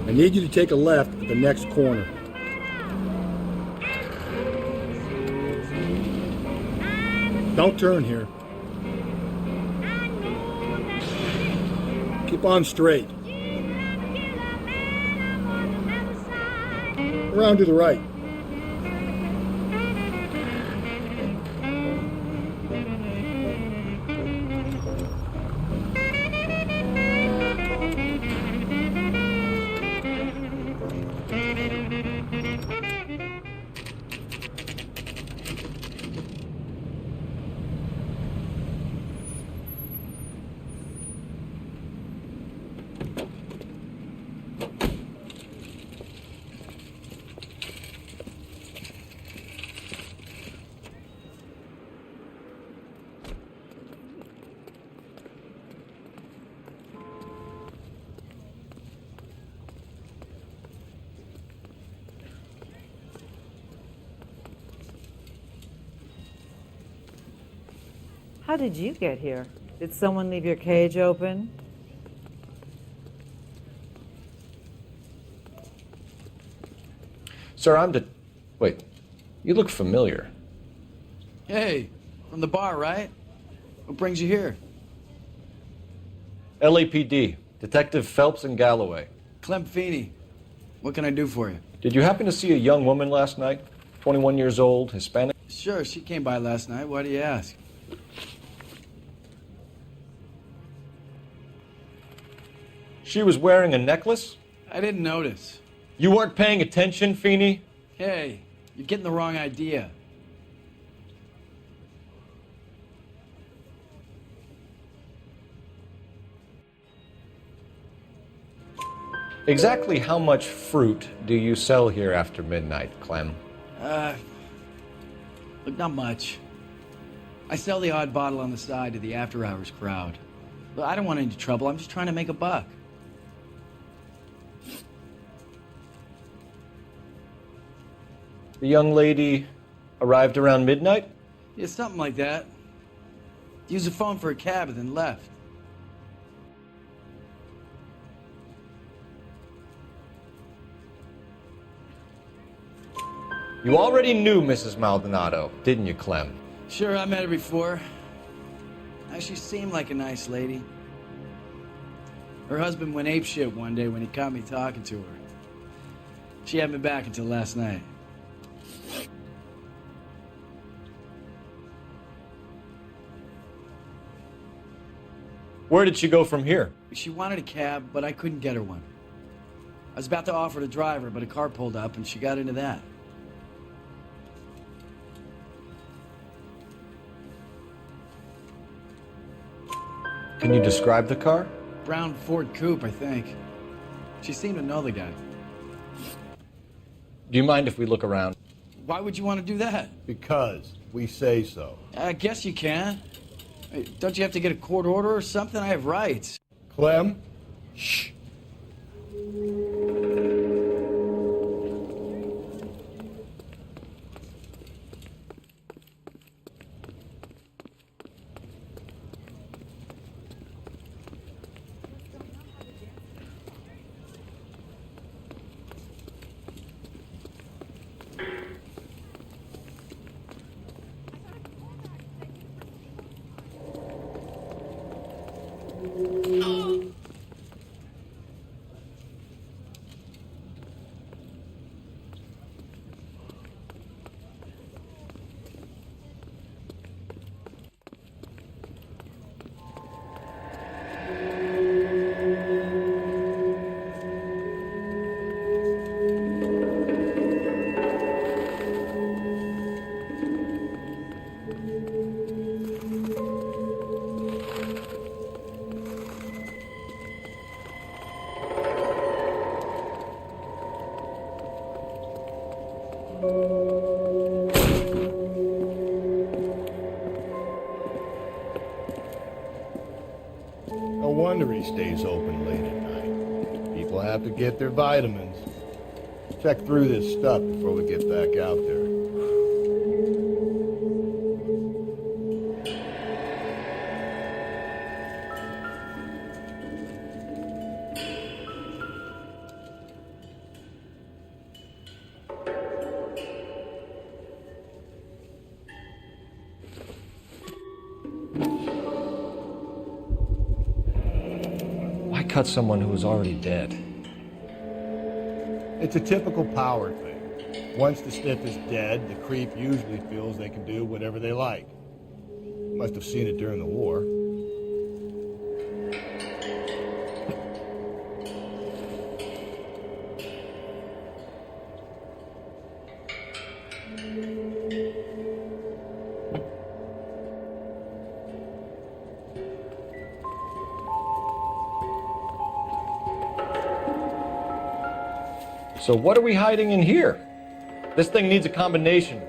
I need you to take a left at the next corner. Don't turn here. Keep on straight. Around to the right. How did you get here? Did someone leave your cage open? Sir, Wait, you look familiar. Hey, from the bar, right? What brings you here? LAPD, Detective Phelps and Galloway. Clem Feeney. What can I do for you? Did you happen to see a young woman last night? 21 years old, Hispanic? Sure, she came by last night. Why do you ask? She was wearing a necklace? I didn't notice. You weren't paying attention, Feeney? Hey, you're getting the wrong idea. Exactly how much fruit do you sell here after midnight, Clem? Look, not much. I sell the odd bottle on the side to the after-hours crowd. Look, I don't want any trouble. I'm just trying to make a buck. The young lady arrived around midnight? Yeah, something like that. Used the phone for a cab and then left. You already knew Mrs. Maldonado, didn't you, Clem? Sure, I met her before. She seemed like a nice lady. Her husband went apeshit one day when he caught me talking to her. She had me back until last night. Where did she go from here? She wanted a cab, but I couldn't get her one. I was about to offer to drive her, but a car pulled up and she got into that. Can you describe the car? Brown Ford Coupe, I think. She seemed to know the guy. Do you mind if we look around? Why would you want to do that? Because we say so. I guess you can. Hey, don't you have to get a court order or something? I have rights. Clem? Shh. No wonder he stays open late at night. People have to get their vitamins. Check through this stuff before we get back out there. Why cut someone who was already dead? It's a typical power thing. Once the stiff is dead, the creep usually feels they can do whatever they like. Must have seen it during the war. So what are we hiding in here? This thing needs a combination.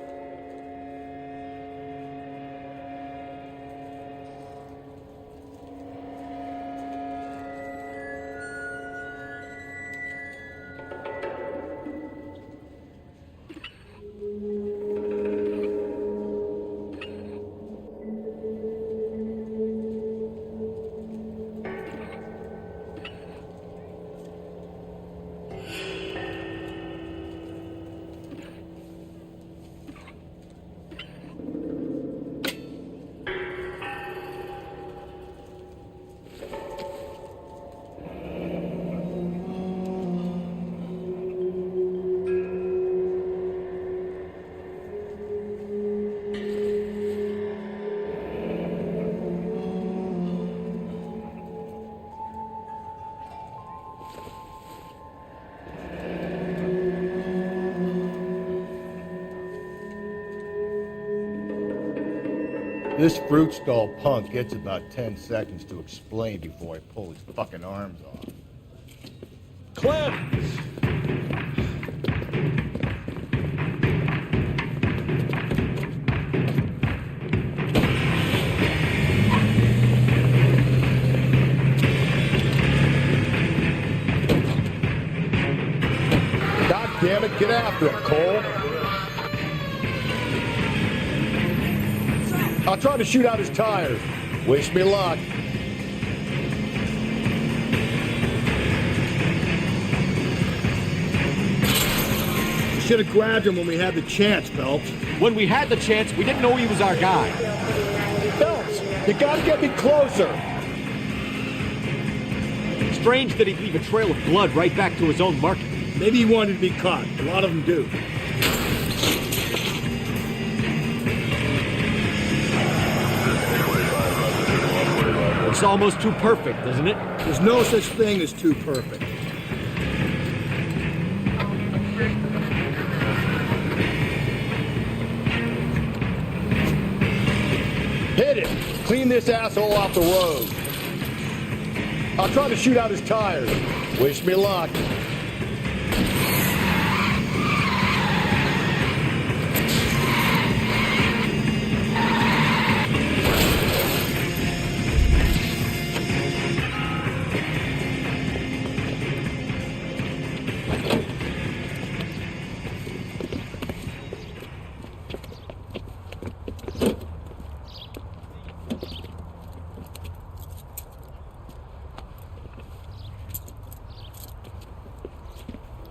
This fruit stall punk gets about 10 seconds to explain before I pull his fucking arms off. Clem! God damn it, get after him, Cole. I'll try to shoot out his tires. Wish me luck. You should have grabbed him when we had the chance, Phelps. When we had the chance, we didn't know he was our guy. Phelps, you gotta get me closer. Strange that he'd leave a trail of blood right back to his own market. Maybe he wanted to be caught. A lot of them do. It's almost too perfect, isn't it? There's no such thing as too perfect. Hit it! Clean this asshole off the road. I'll try to shoot out his tires. Wish me luck.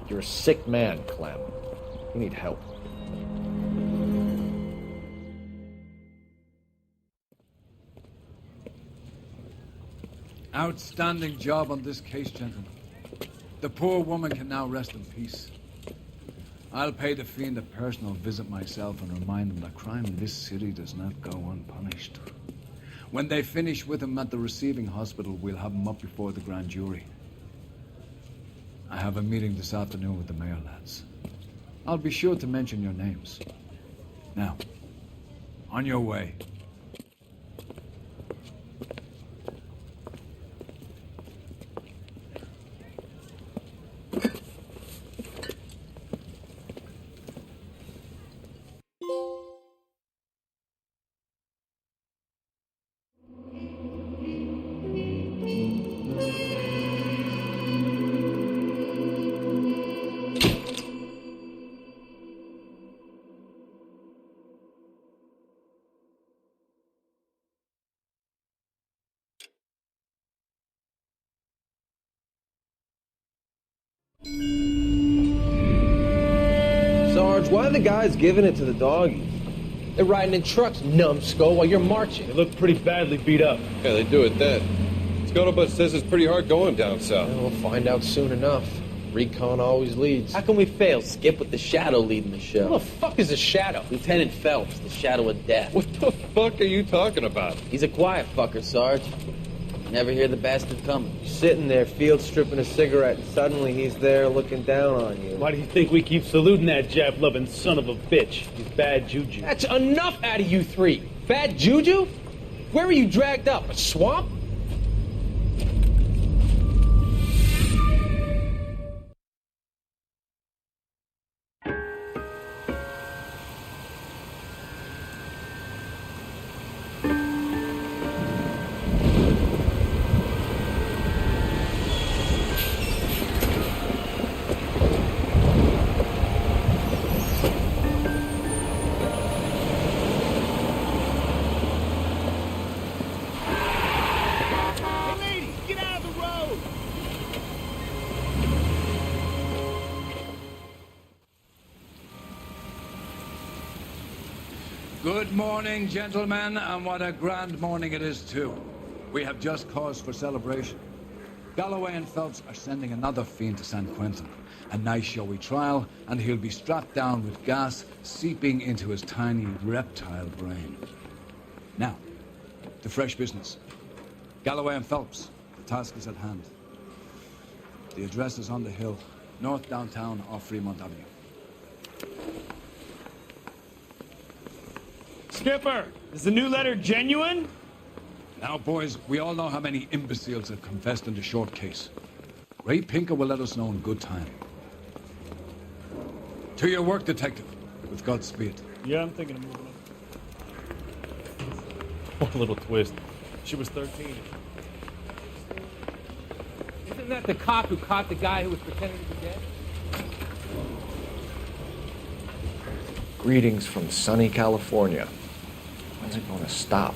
You're a sick man, Clem. You need help. Outstanding job on this case, gentlemen. The poor woman can now rest in peace. I'll pay the fiend a personal visit myself and remind him that crime in this city does not go unpunished. When they finish with him at the receiving hospital, we'll have him up before the grand jury. I have a meeting this afternoon with the mayor, lads. I'll be sure to mention your names. Now, on your way. Sarge, why are the guys giving it to the doggies? They're riding in trucks, numbskull, while you're marching. They look pretty badly beat up. Yeah, they do it then. Scuttlebutt says it's pretty hard going down south. Yeah, we'll find out soon enough. Recon always leads. How can we fail, Skip, with the Shadow leading the show? Who the fuck is the Shadow? Lieutenant Phelps, the Shadow of Death. What the fuck are you talking about? He's a quiet fucker, Sarge. Never hear the bastard coming. You're sitting there, field stripping a cigarette, and suddenly he's there looking down on you. Why do you think we keep saluting that Jap-loving son of a bitch? He's bad juju. That's enough out of you three. Bad juju? Where were you dragged up? A swamp? Good morning, gentlemen, and what a grand morning it is, too. We have just cause for celebration. Galloway and Phelps are sending another fiend to San Quentin. A nice showy trial, and he'll be strapped down with gas seeping into his tiny reptile brain. Now, to fresh business. Galloway and Phelps, the task is at hand. The address is on the hill, north downtown off Fremont Avenue. Skipper, Is the new letter genuine? Now, boys, we all know how many imbeciles have confessed in the short case. Ray Pinker will let us know in good time. To your work, Detective. With Godspeed. Yeah, I'm thinking of moving up. One little twist. She was 13. Isn't that the cop who caught the guy who was pretending to be dead? Greetings from sunny California. When's it going to stop?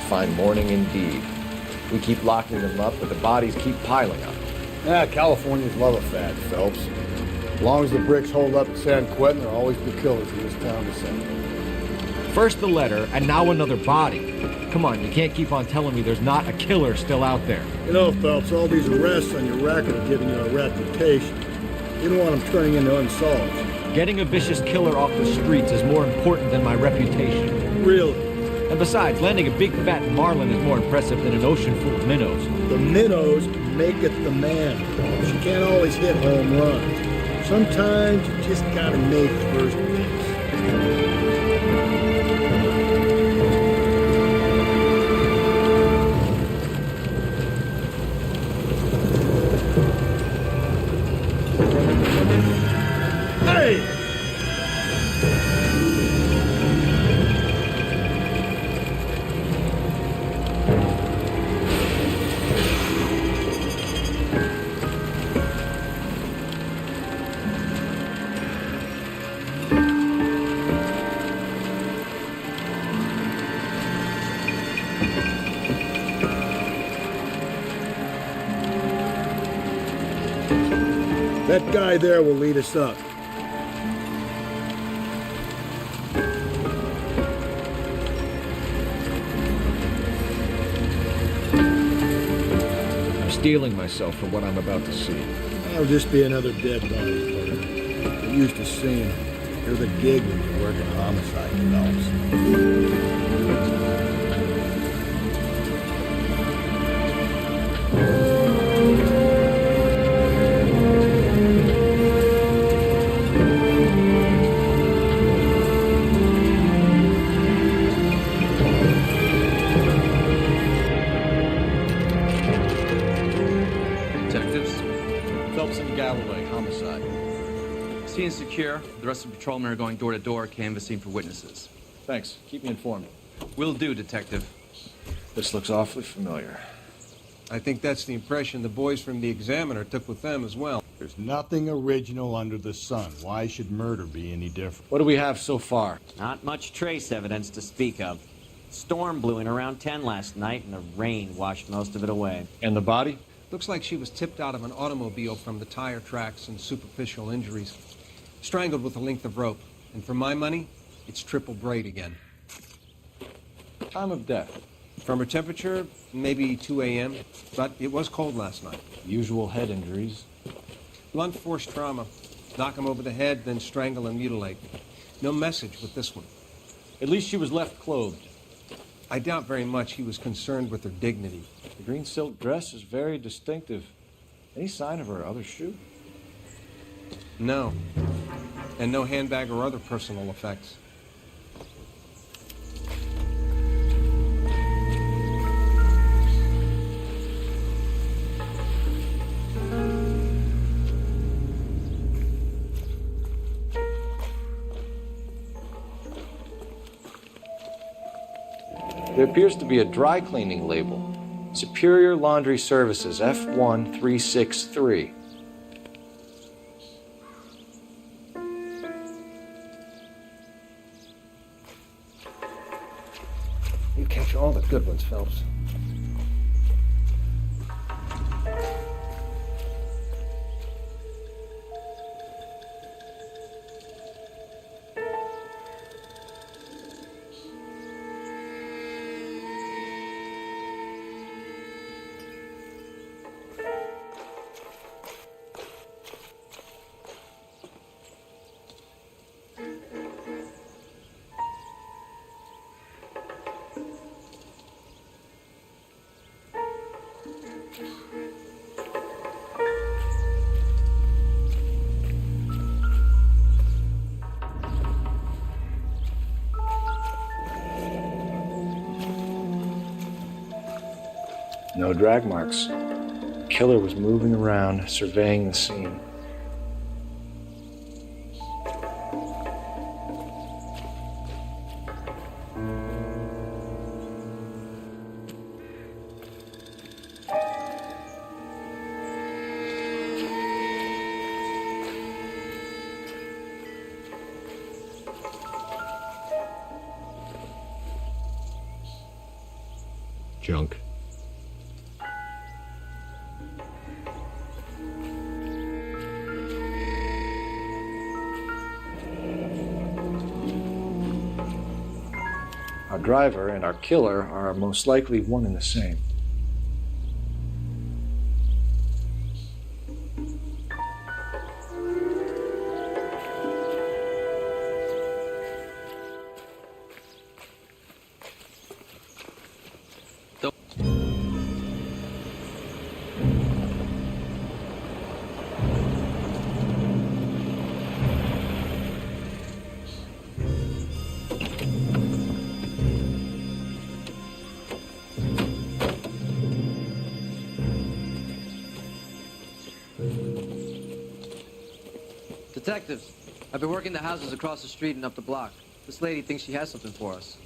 Fine morning indeed. We keep locking them up, but the bodies keep piling up. Yeah, Californians love a fad, Phelps. As long as the bricks hold up in San Quentin, there'll always be killers in this town to send. First the letter, and now another body. Come on, you can't keep on telling me there's not a killer still out there. You know, Phelps, all these arrests on your record are giving you a reputation. You don't want them turning into unsolved. Getting a vicious killer off the streets is more important than my reputation. Really? And besides, landing a big fat marlin is more impressive than an ocean full of minnows. The minnows make it the man. You can't always hit home runs. Sometimes you just gotta make first base. That guy there will lead us up. I'm steeling myself for what I'm about to see. That'll just be another dead body, partner. Get used to seeing them. You're the gig when you work at Homicide Desk. Scene is secure. The rest of the patrolmen are going door to door, canvassing for witnesses. Thanks. Keep me informed. Will do, Detective. This looks awfully familiar. I think that's the impression the boys from the Examiner took with them as well. There's nothing original under the sun. Why should murder be any different? What do we have so far? Not much trace evidence to speak of. Storm blew in around 10 last night, and the rain washed most of it away. And the body? Looks like she was tipped out of an automobile from the tire tracks and superficial injuries. Strangled with a length of rope. And for my money, it's triple braid again. Time of death? From her temperature, maybe 2 a.m., but it was cold last night. Usual head injuries. Blunt force trauma. Knock him over the head, then strangle and mutilate. No message with this one. At least she was left clothed. I doubt very much he was concerned with her dignity. The green silk dress is very distinctive. Any sign of her other shoe? No. And no handbag or other personal effects. There appears to be a dry cleaning label. Superior Laundry Services, F1363. You catch all the good ones, Phelps. No drag marks. The killer was moving around, surveying the scene. Junk. Our driver and our killer are most likely one and the same. Detectives, I've been working the houses across the street and up the block. This lady thinks she has something for us.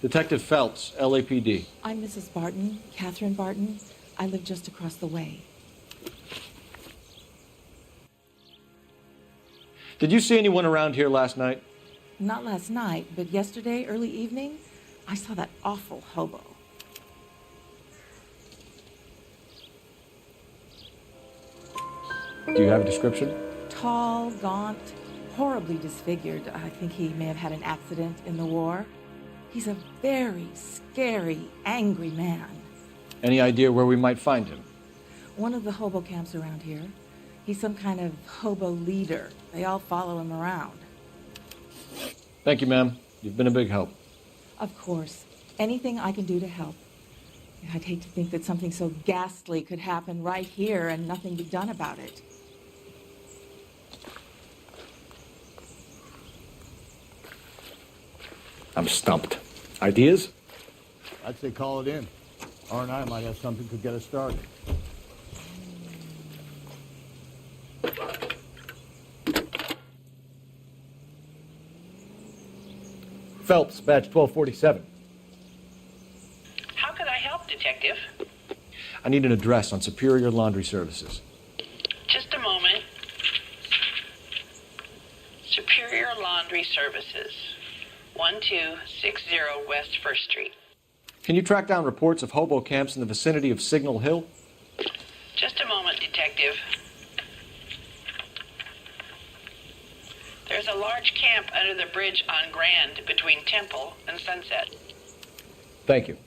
Detective Phelps, LAPD. I'm Mrs. Barton, Catherine Barton. I live just across the way. Did you see anyone around here last night? Not last night, but yesterday, early evening, I saw that awful hobo. Do you have a description? Tall, gaunt, horribly disfigured. I think he may have had an accident in the war. He's a very scary, angry man. Any idea where we might find him? One of the hobo camps around here. He's some kind of hobo leader. They all follow him around. Thank you, ma'am. You've been a big help. Of course. Anything I can do to help. I'd hate to think that something so ghastly could happen right here and nothing be done about it. I'm stumped. Ideas? I'd say call it in. R&I might have something to get us started. Phelps, badge 1247. How could I help, Detective? I need an address on Superior Laundry Services. Just a moment. Superior Laundry Services, 1260 West 1st Street. Can you track down reports of hobo camps in the vicinity of Signal Hill? Just a moment, Detective. There's a large camp under the bridge on Grand between Temple and Sunset. Thank you.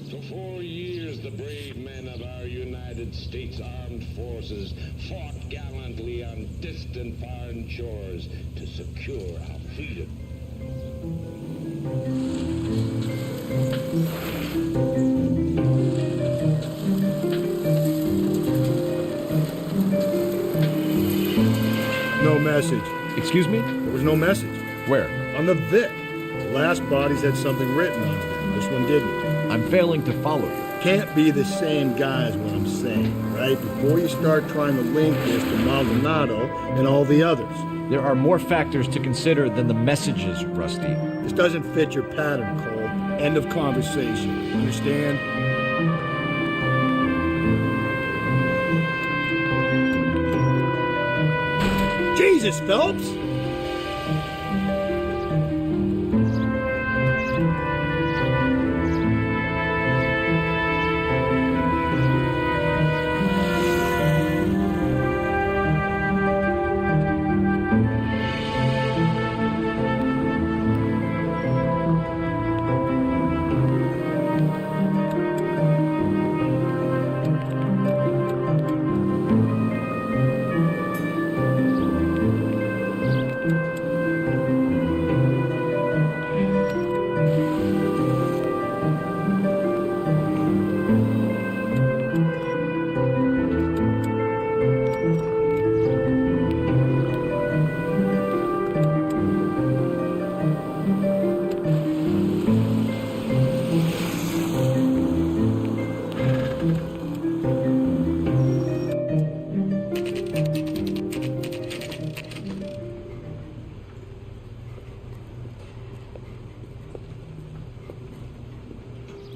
For 4 years, the brave men of our United States Armed Forces fought gallantly on distant foreign shores to secure our freedom. No message. Excuse me? There was no message. Where? On the Vic. The last bodies had something written on them. This one didn't. I'm failing to follow you. Can't be the same guy is what I'm saying, right? Before you start trying to link this to Maldonado and all the others. There are more factors to consider than the messages, Rusty. This doesn't fit your pattern, Cole. End of conversation. Understand? Jesus, Phelps!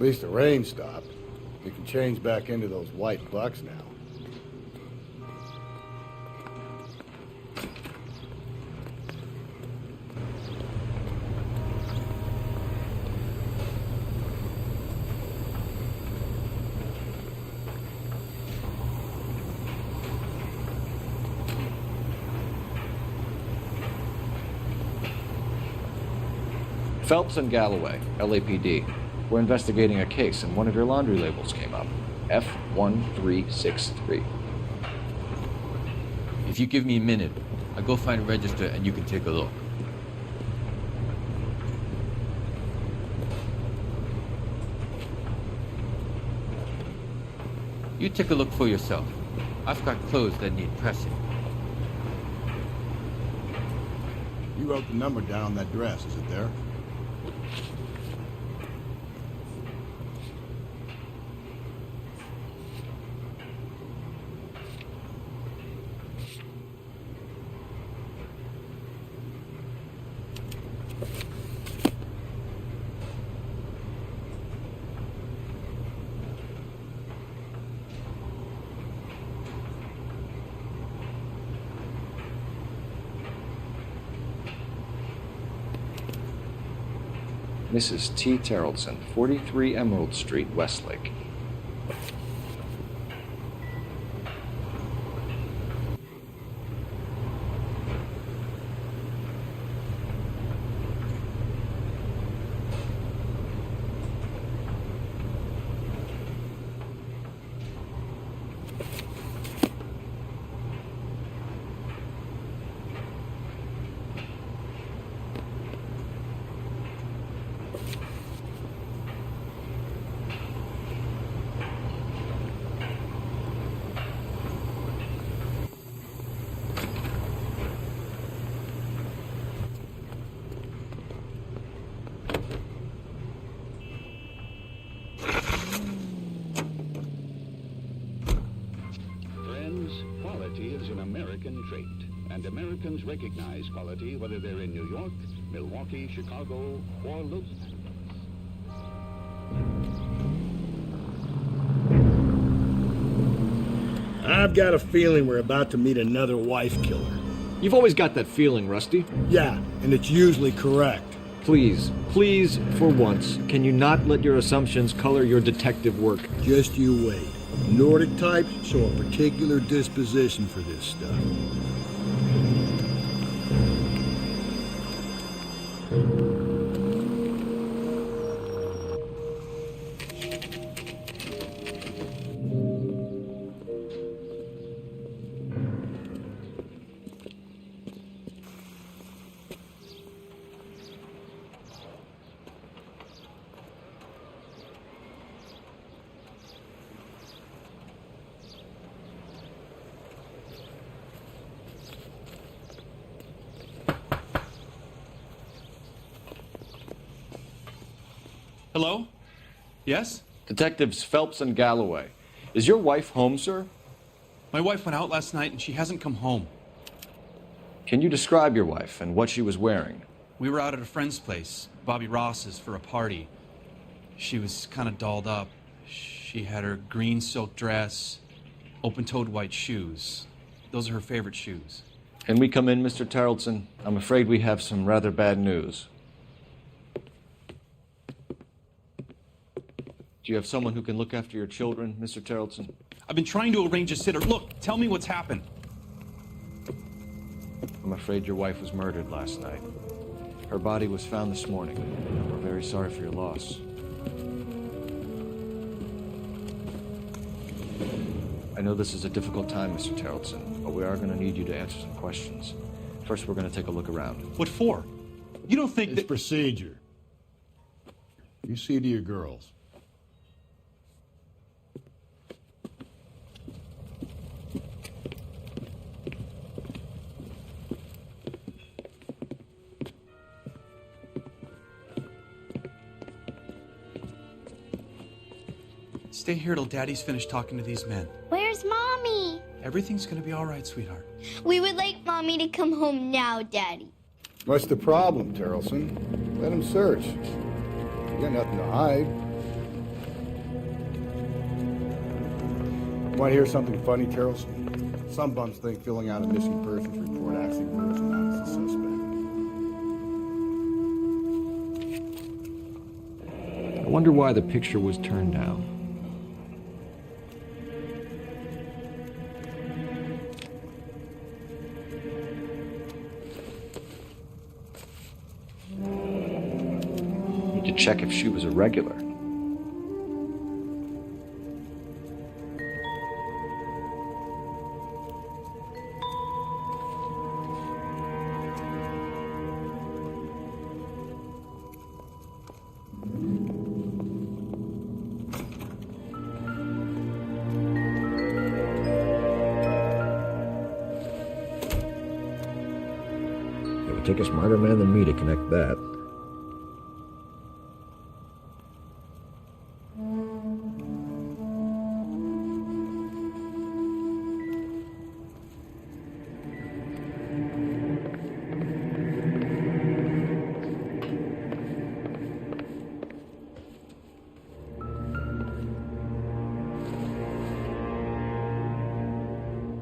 least the rain stopped. You can change back into those white bucks now. Phelps and Galloway, LAPD. We're investigating a case, and one of your laundry labels came up. F1363. If you give me a minute, I'll go find a register and you can take a look. You take a look for yourself. I've got clothes that need pressing. You wrote the number down on that dress, is it there? Mrs. T. Terrellson, 43 Emerald Street, Westlake. Quality is an American trait, and Americans recognize quality whether they're in New York, Milwaukee, Chicago, or Los Angeles. I've got a feeling we're about to meet another wife killer. You've always got that feeling, Rusty. Yeah, and it's usually correct. Please, for once, can you not let your assumptions color your detective work? Just you wait. Nordic types show a particular disposition for this stuff. Hello? Yes? Detectives Phelps and Galloway. Is your wife home, sir? My wife went out last night and she hasn't come home. Can you describe your wife and what she was wearing? We were out at a friend's place, Bobby Ross's, for a party. She was kind of dolled up. She had her green silk dress, open-toed white shoes. Those are her favorite shoes. Can we come in, Mr. Terrellson? I'm afraid we have some rather bad news. Do you have someone who can look after your children, Mr. Terrellson? I've been trying to arrange a sitter. Look, tell me what's happened. I'm afraid your wife was murdered last night. Her body was found this morning. We're very sorry for your loss. I know this is a difficult time, Mr. Terrellson, but we are going to need you to answer some questions. First, we're going to take a look around. What for? You don't think it's procedure. You see to your girls. Stay here till Daddy's finished talking to these men. Where's Mommy? Everything's gonna be all right, sweetheart. We would like Mommy to come home now, Daddy. What's the problem, Terrellson? Let him search. You got nothing to hide. Want to hear something funny, Terrells? Some bums think filling out a missing persons report actually rules them out as a suspect. I wonder why the picture was turned down. Need to check if she was a regular. It would take a smarter man than me to connect that.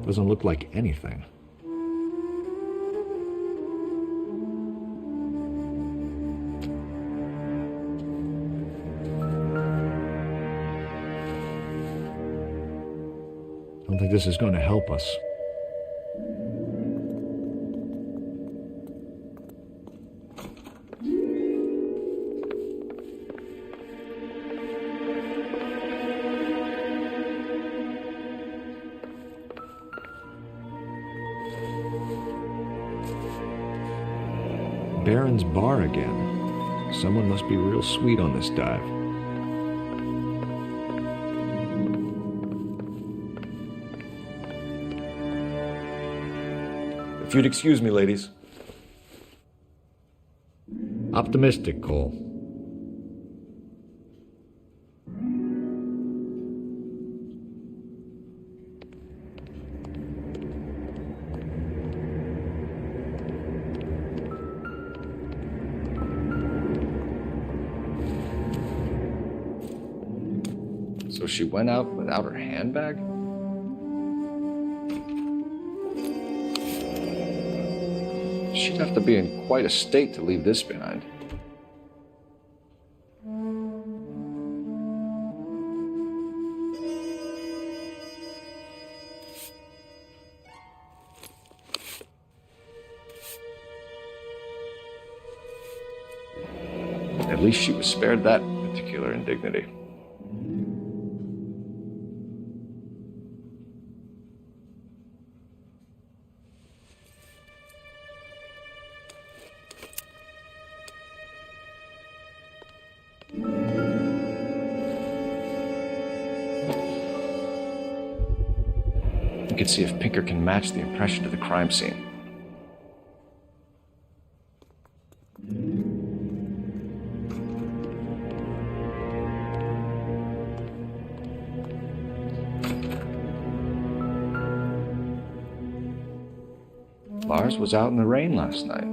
Doesn't look like anything. I don't think this is going to help us. Baron's bar again. Someone must be real sweet on this dive. If you'd excuse me, ladies. Optimistic, Cole. So she went out without her handbag? She'd have to be in quite a state to leave this behind. At least she was spared that particular indignity. You can see if Pinker can match the impression to the crime scene. Lars was out in the rain last night.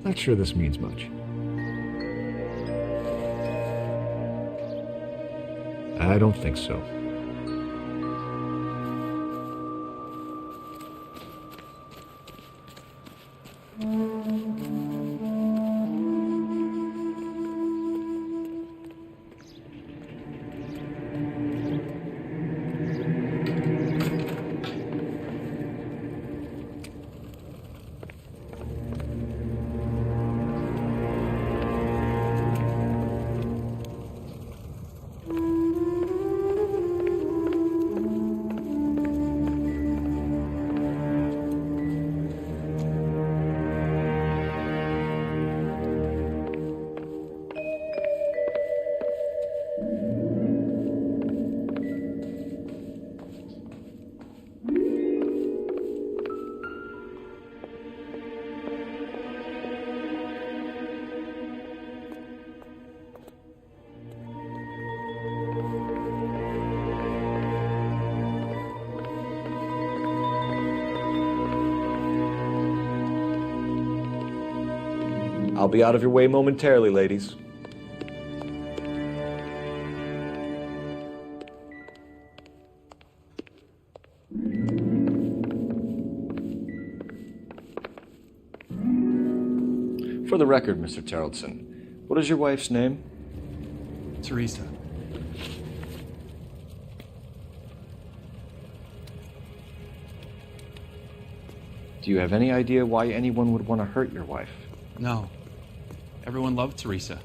Not sure this means much. I don't think so. I'll be out of your way momentarily, ladies. For the record, Mr. Terrellson, what is your wife's name? Teresa. Do you have any idea why anyone would want to hurt your wife? No. Everyone loved Teresa.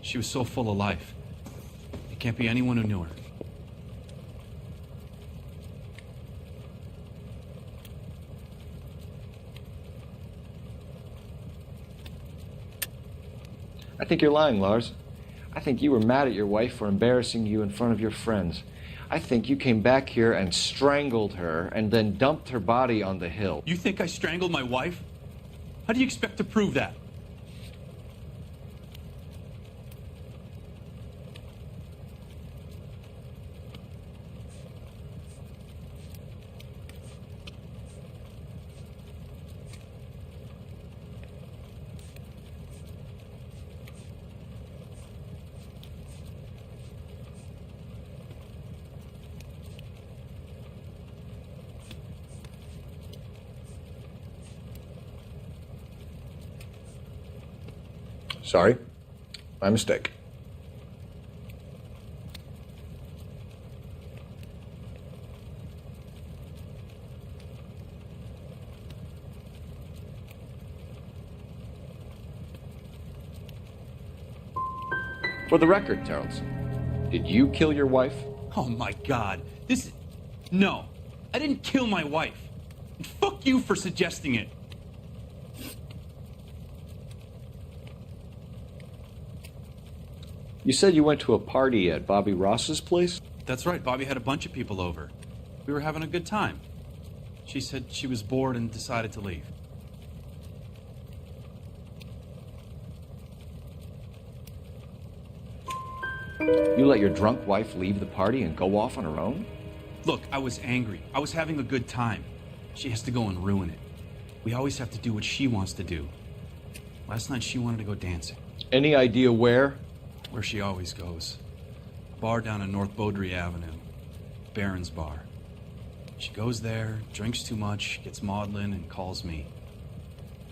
She was so full of life. It can't be anyone who knew her. I think you're lying, Lars. I think you were mad at your wife for embarrassing you in front of your friends. I think you came back here and strangled her and then dumped her body on the hill. You think I strangled my wife? How do you expect to prove that? Sorry, my mistake. For the record, Terrellson, did you kill your wife? Oh my God, No, I didn't kill my wife. And fuck you for suggesting it. You said you went to a party at Bobby Ross's place? That's right, Bobby had a bunch of people over. We were having a good time. She said she was bored and decided to leave. You let your drunk wife leave the party and go off on her own? Look, I was angry. I was having a good time. She has to go and ruin it. We always have to do what she wants to do. Last night she wanted to go dancing. Any idea where? Where she always goes. A bar down on North Beaudry Avenue. Barron's Bar. She goes there, drinks too much, gets maudlin, and calls me.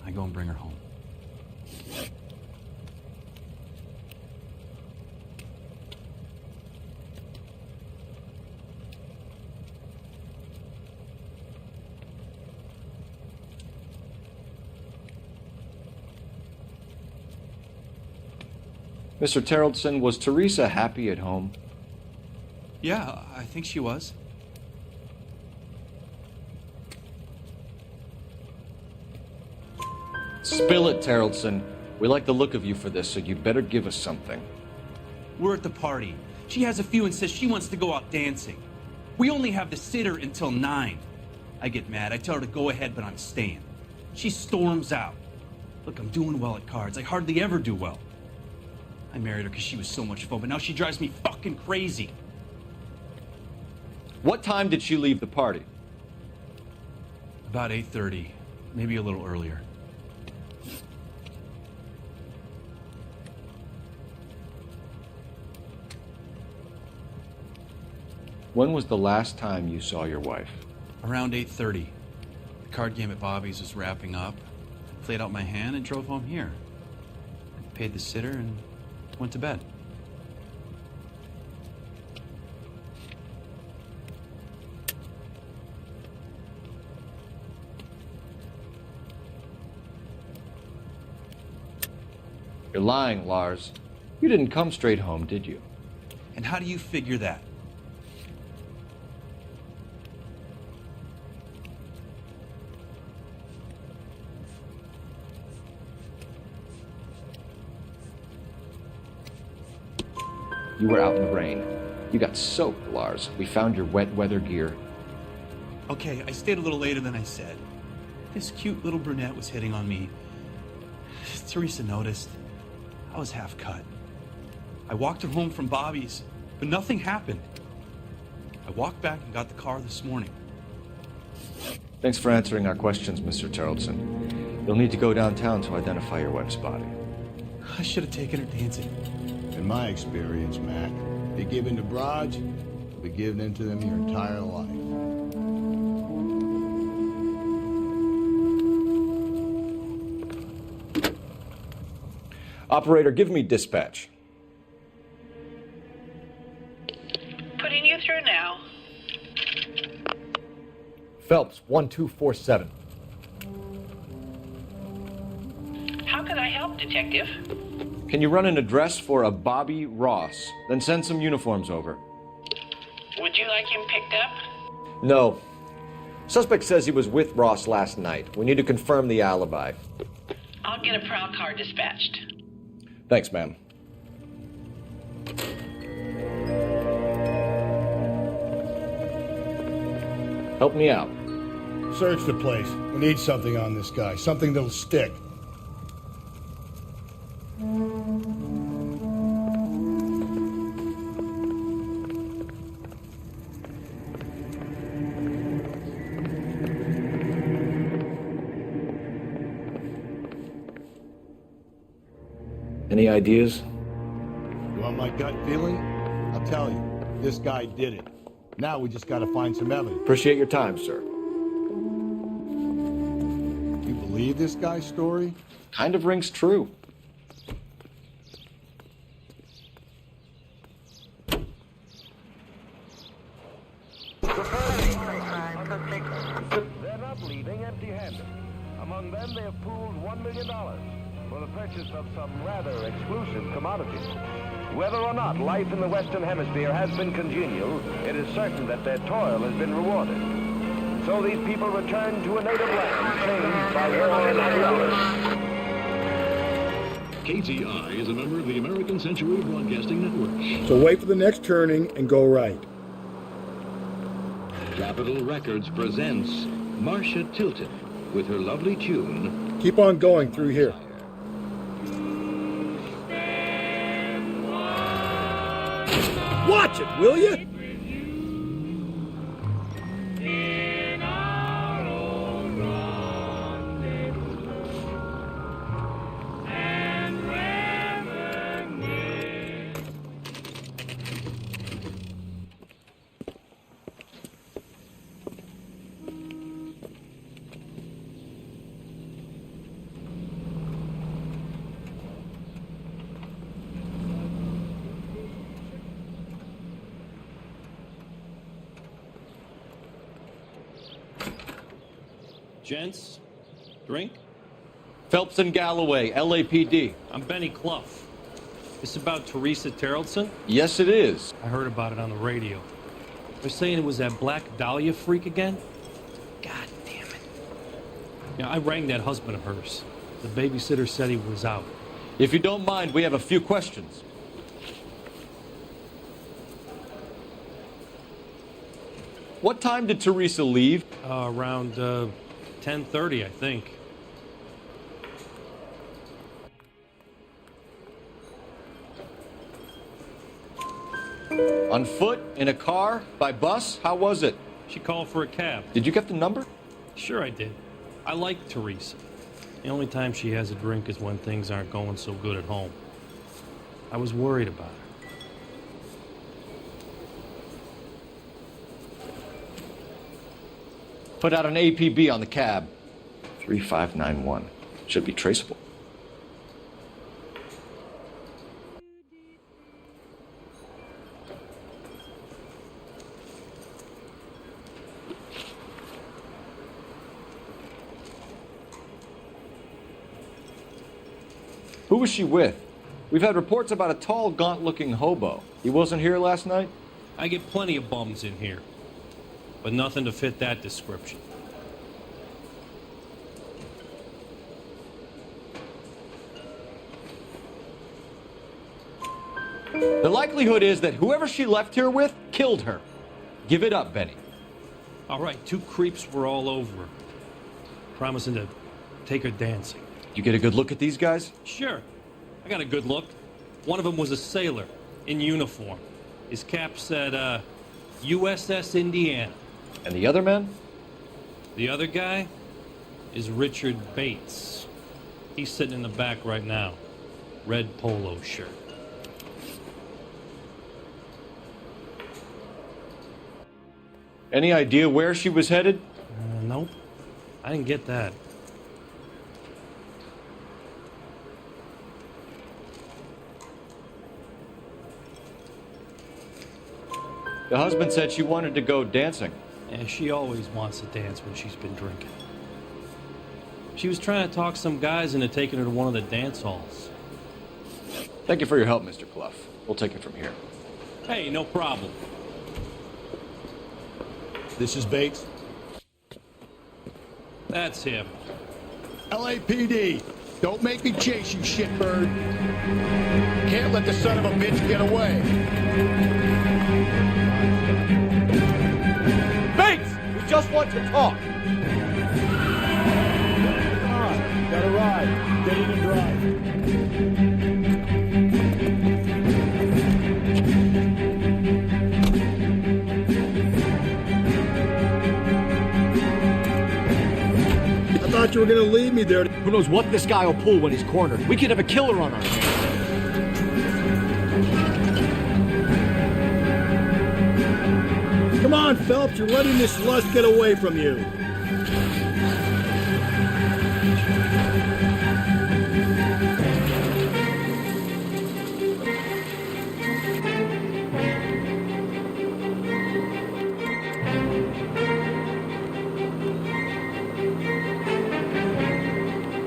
I go and bring her home. Mr. Terrellson, was Teresa happy at home? Yeah, I think she was. Spill it, Terrellson. We like the look of you for this, so you better give us something. We're at the party. She has a few and says she wants to go out dancing. We only have the sitter until 9. I get mad. I tell her to go ahead, but I'm staying. She storms out. Look, I'm doing well at cards. I hardly ever do well. I married her because she was so much fun, but now she drives me fucking crazy. What time did she leave the party? About 8:30, maybe a little earlier. When was the last time you saw your wife? Around 8:30. The card game at Bobby's was wrapping up. I played out my hand and drove home here. I paid the sitter and went to bed. You're lying, Lars. You didn't come straight home, did you? And how do you figure that? You were out in the rain. You got soaked, Lars. We found your wet weather gear. Okay, I stayed a little later than I said. This cute little brunette was hitting on me. Teresa noticed. I was half cut. I walked her home from Bobby's, but nothing happened. I walked back and got the car this morning. Thanks for answering our questions, Mr. Terrellson. You'll need to go downtown to identify your wife's body. I should have taken her dancing. In my experience, Mac, if you give in to broads, you'll be giving in to them your entire life. Operator, give me dispatch. Putting you through now. Phelps, 1247. How can I help, Detective? Can you run an address for a Bobby Ross? Then send some uniforms over. Would you like him picked up? No. Suspect says he was with Ross last night. We need to confirm the alibi. I'll get a prowl car dispatched. Thanks, ma'am. Help me out. Search the place. We need something on this guy. Something that'll stick. Any ideas? You want my gut feeling? I'll tell you. This guy did it. Now we just gotta find some evidence. Appreciate your time, sir. You believe this guy's story? Kind of rings true. They're not leaving empty-handed. Among them, they have pooled $1 million for the purchase of some rather exclusive commodities. Whether or not life in the Western Hemisphere has been congenial, it is certain that their toil has been rewarded. So these people return to a native land changed by war and ideology. KTI is a member of the American Century Broadcasting Network. So wait for the next turning and go right. Capitol Records presents Marcia Tilton with her lovely tune. Keep on going through here. Watch it, will you? Gents, drink? Phelps and Galloway, LAPD. I'm Benny Clough. This about Teresa Terrellson? Yes, it is. I heard about it on the radio. They're saying it was that Black Dahlia freak again? God damn it. Yeah, I rang that husband of hers. The babysitter said he was out. If you don't mind, we have a few questions. What time did Teresa leave? Around 10:30, I think. On foot? In a car? By bus? How was it? She called for a cab. Did you get the number? Sure I did. I like Teresa. The only time she has a drink is when things aren't going so good at home. I was worried about her. Put out an APB on the cab. 3591. Should be traceable. Who was she with? We've had reports about a tall, gaunt-looking hobo. He wasn't here last night? I get plenty of bums in here, but nothing to fit that description. The likelihood is that whoever she left here with killed her. Give it up, Benny. All right, two creeps were all over her, promising to take her dancing. You get a good look at these guys? Sure. I got a good look. One of them was a sailor in uniform. His cap said, USS Indiana. And the other man? The other guy is Richard Bates. He's sitting in the back right now. red polo shirt. Any idea where she was headed? Nope. I didn't get that. The husband said she wanted to go dancing. And she always wants to dance when she's been drinking. She was trying to talk some guys into taking her to one of the dance halls. Thank you for your help, Mr. Clough. We'll take it from here. Hey, no problem. This is Bates. That's him. LAPD, don't make me chase you, shitbird. Can't let the son of a bitch get away. Bates! We just want to talk. Come on, got a ride. Get in and drive. I thought you were gonna leave me there. Who knows what this guy will pull when he's cornered? We could have a killer on our hands. Come on, Phelps, you're letting this lust get away from you.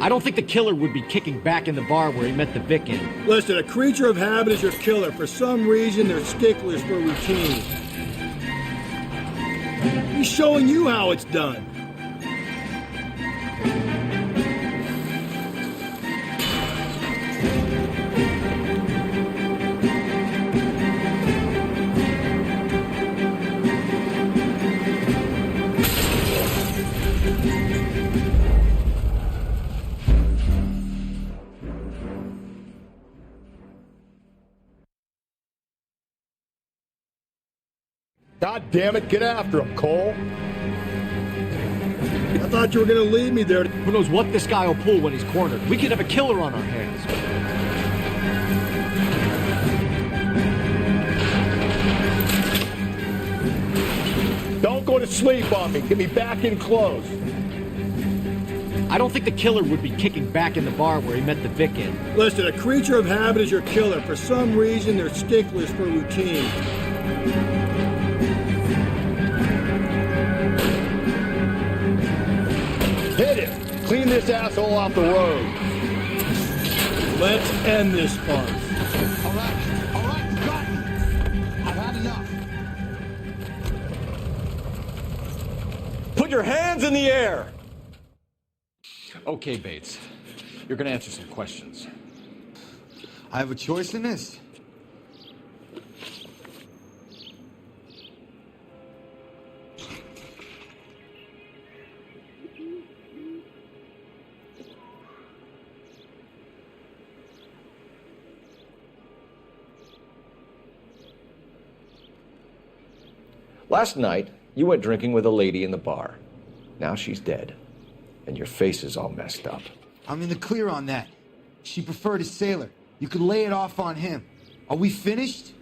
I don't think the killer would be kicking back in the bar where he met the Vic in. Listen, a creature of habit is your killer. For some reason, they're sticklers for routine. He's showing you how it's done. God damn it, get after him, Cole. I thought you were gonna leave me there. Who knows what this guy will pull when he's cornered? We could have a killer on our hands. Don't go to sleep on me. Get me back in close. I don't think the killer would be kicking back in the bar where he met the Vic in. Listen, a creature of habit is your killer. For some reason, they're sticklers for routine. Hit it! Clean this asshole off the road. Let's end this farce. All right, got me. I've had enough. Put your hands in the air! Okay, Bates. You're gonna answer some questions. I have a choice in this. Last night, you went drinking with a lady in the bar. Now she's dead. And your face is all messed up. I'm in the clear on that. She preferred a sailor. You could lay it off on him. Are we finished?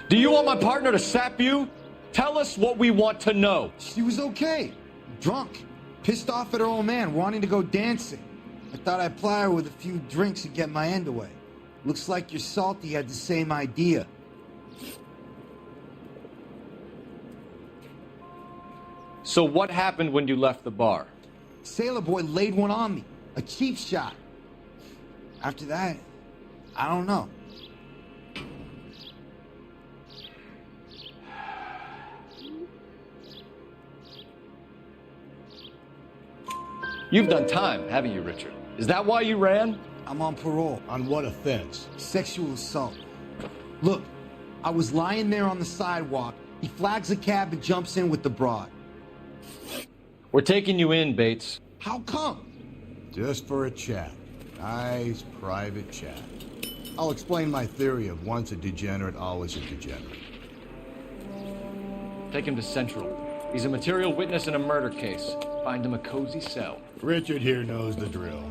Do you want my partner to sap you? Tell us what we want to know. She was okay. Drunk. Pissed off at her old man, wanting to go dancing. I thought I'd ply her with a few drinks and get my end away. Looks like your Salty had the same idea. So what happened when you left the bar? Sailor boy laid one on me. A cheap shot. After that, I don't know. You've done time, haven't you, Richard? Is that why you ran? I'm on parole. On what offense? Sexual assault. Look, I was lying there on the sidewalk. He flags a cab and jumps in with the broad. We're taking you in, Bates. How come? Just for a chat. Nice private chat. I'll explain my theory of once a degenerate, always a degenerate. Take him to Central. He's a material witness in a murder case. Find him a cozy cell. Richard here knows the drill.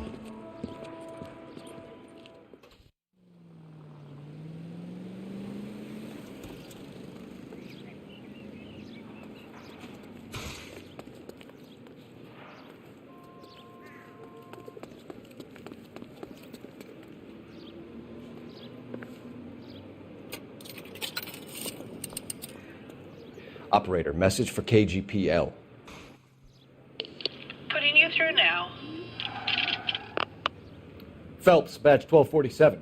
Operator, message for KGPL. Putting you through now. Phelps, badge 1247.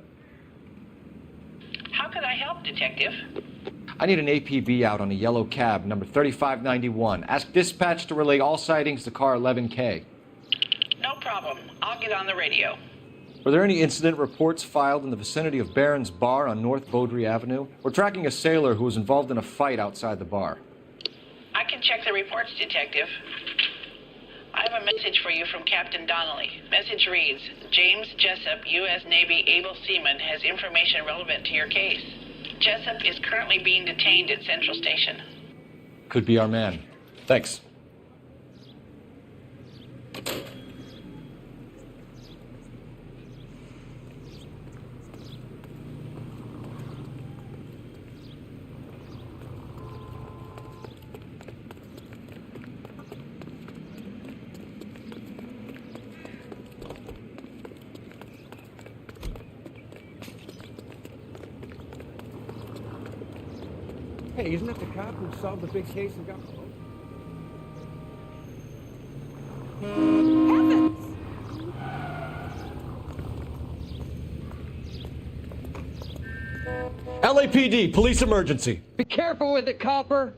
How could I help, Detective? I need an APB out on a yellow cab, number 3591. Ask dispatch to relay all sightings to car 11K. No problem. I'll get on the radio. Were there any incident reports filed in the vicinity of Barron's Bar on North Beaudry Avenue? We're tracking a sailor who was involved in a fight outside the bar. I can check the reports, Detective. I have a message for you from Captain Donnelly. Message reads, James Jessup, U.S. Navy able seaman, has information relevant to your case. Jessup is currently being detained at Central Station. Could be our man. Thanks. Hey, isn't that the cop who solved the big case and got... Heavens! LAPD, police emergency. Be careful with it, copper.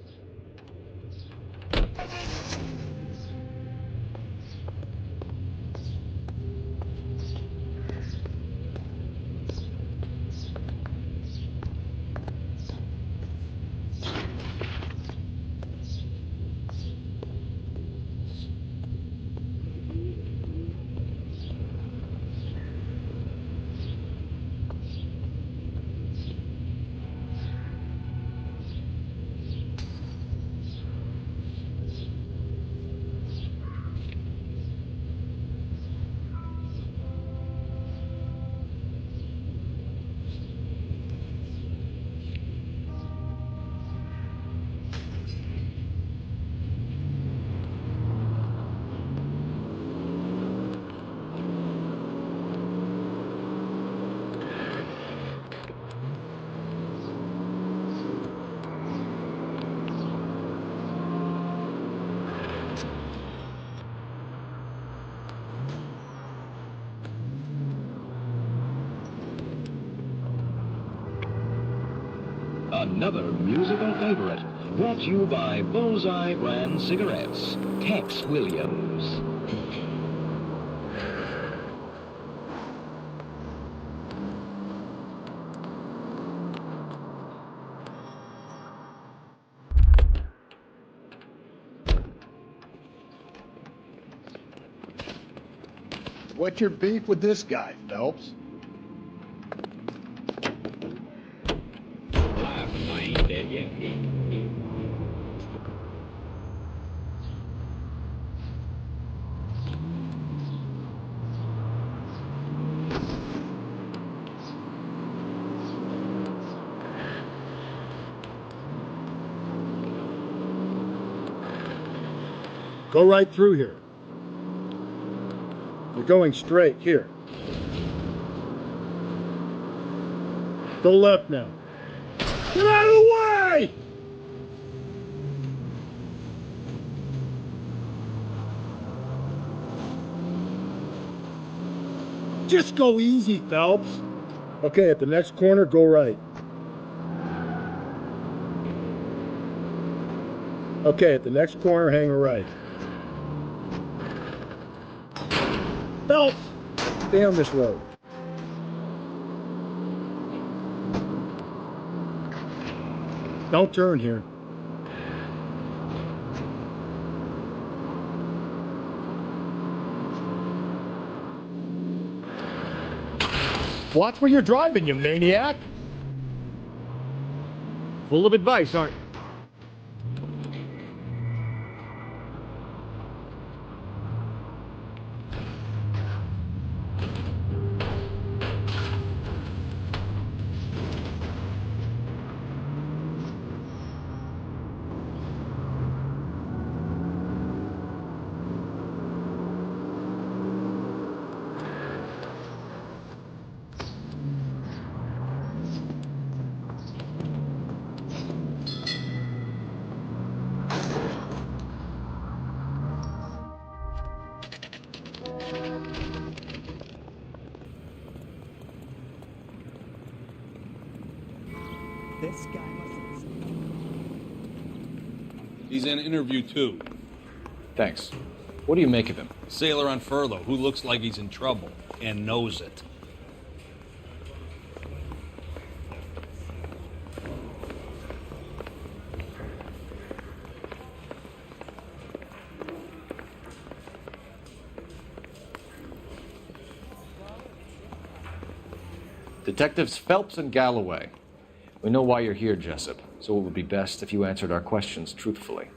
Another musical favorite, brought to you by Bullseye brand cigarettes. Tex Williams. What's your beef with this guy, Phelps? Go right through here. You're going straight here. Go left now. Get out of the way! Just go easy, Phelps. Okay, at the next corner, go right. Okay, at the next corner, hang a right. Phelps! Stay on this road. Don't turn here. Watch where you're driving, you maniac! Full of advice, aren't you? This guy must. He's in interview 2. Thanks. What do you make of him? Sailor on furlough who looks like he's in trouble and knows it. Detectives Phelps and Galloway. We know why you're here, Jessup, so it would be best if you answered our questions truthfully.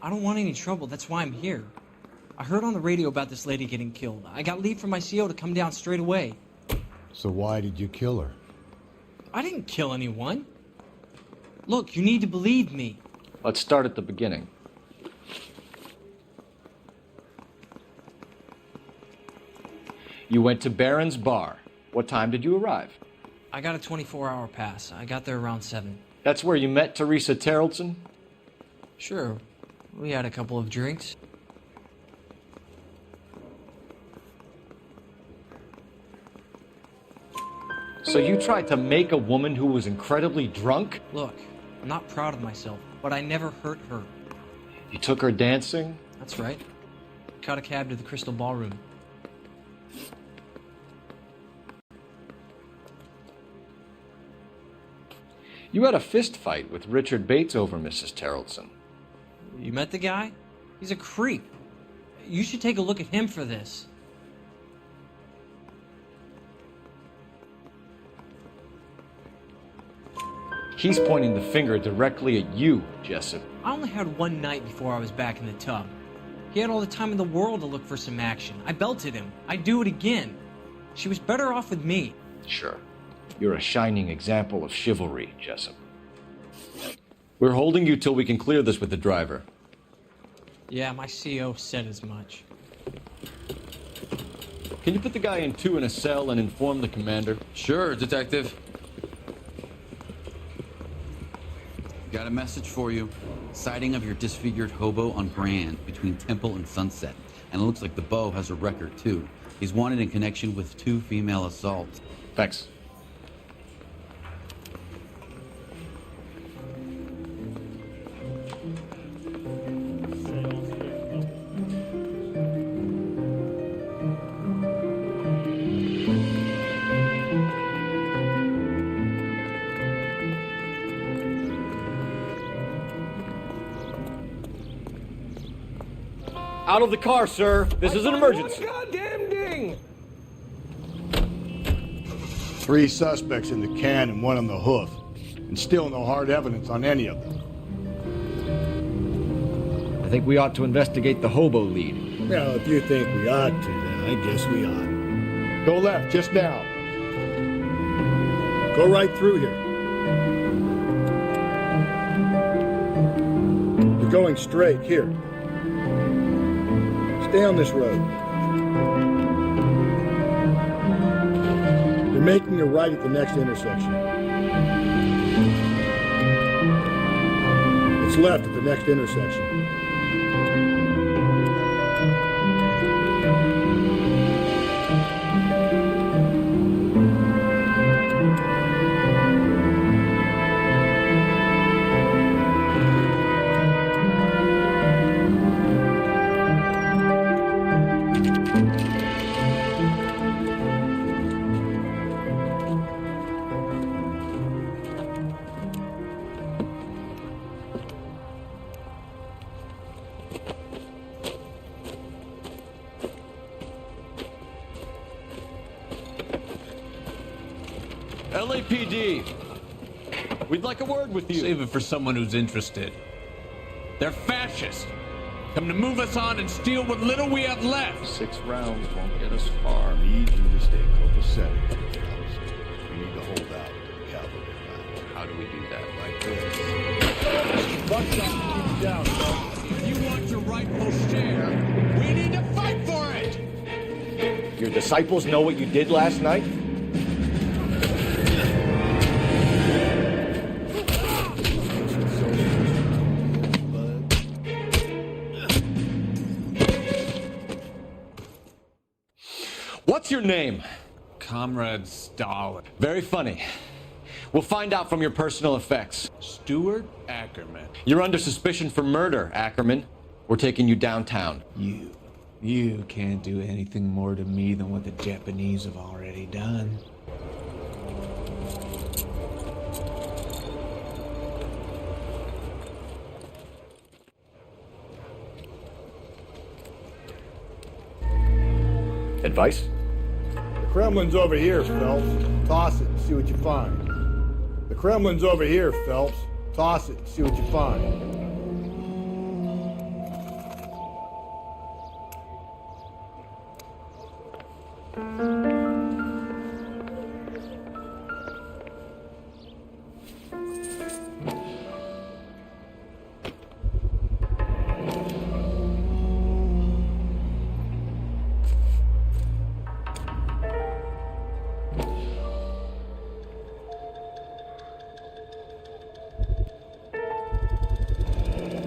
I don't want any trouble, that's why I'm here. I heard on the radio about this lady getting killed. I got leave from my CO to come down straight away. So why did you kill her? I didn't kill anyone. Look, you need to believe me. Let's start at the beginning. You went to Barron's Bar. What time did you arrive? I got a 24-hour pass. I got there around 7. That's where you met Teresa Terrellson? Sure. We had a couple of drinks. So you tried to make a woman who was incredibly drunk? Look, I'm not proud of myself, but I never hurt her. You took her dancing? That's right. Caught a cab to the Crystal Ballroom. You had a fist fight with Richard Bates over Mrs. Terrellson. You met the guy? He's a creep. You should take a look at him for this. He's pointing the finger directly at you, Jessup. I only had one night before I was back in the tub. He had all the time in the world to look for some action. I belted him. I'd do it again. She was better off with me. Sure. You're a shining example of chivalry, Jessup. We're holding you till we can clear this with the driver. Yeah, my CO said as much. Can you put the guy in 2 in a cell and inform the commander? Sure, Detective. Got a message for you. Sighting of your disfigured hobo on Grand between Temple and Sunset. And it looks like the Beau has a record, too. He's wanted in connection with 2 female assaults. Thanks. Out of the car, sir. This is an emergency. Goddamn ding! 3 suspects in the can and 1 on the hoof. And still no hard evidence on any of them. I think we ought to investigate the hobo lead. Well, if you think we ought to, then I guess we ought. Go left, just now. Go right through here. You're going straight, here. Stay on this road. You're making a right at the next intersection. It's left at the next intersection. LAPD, we'd like a word with you. Save it for someone who's interested. They're fascists. Come to move us on and steal what little we have left. 6 rounds won't get us far. I need you to stay copacetic. We need to hold out the cavalry line. How do we do that? Like this. Buck shot, keep it down, bro. If you want your rightful share, we need to fight for it. Your disciples know what you did last night? What's your name? Comrade Stalin. Very funny. We'll find out from your personal effects. Stuart Ackerman. You're under suspicion for murder, Ackerman. We're taking you downtown. You can't do anything more to me than what the Japanese have already done. Advice? The Kremlin's over here, Phelps. Toss it and see what you find. The Kremlin's over here, Phelps. Toss it and see what you find.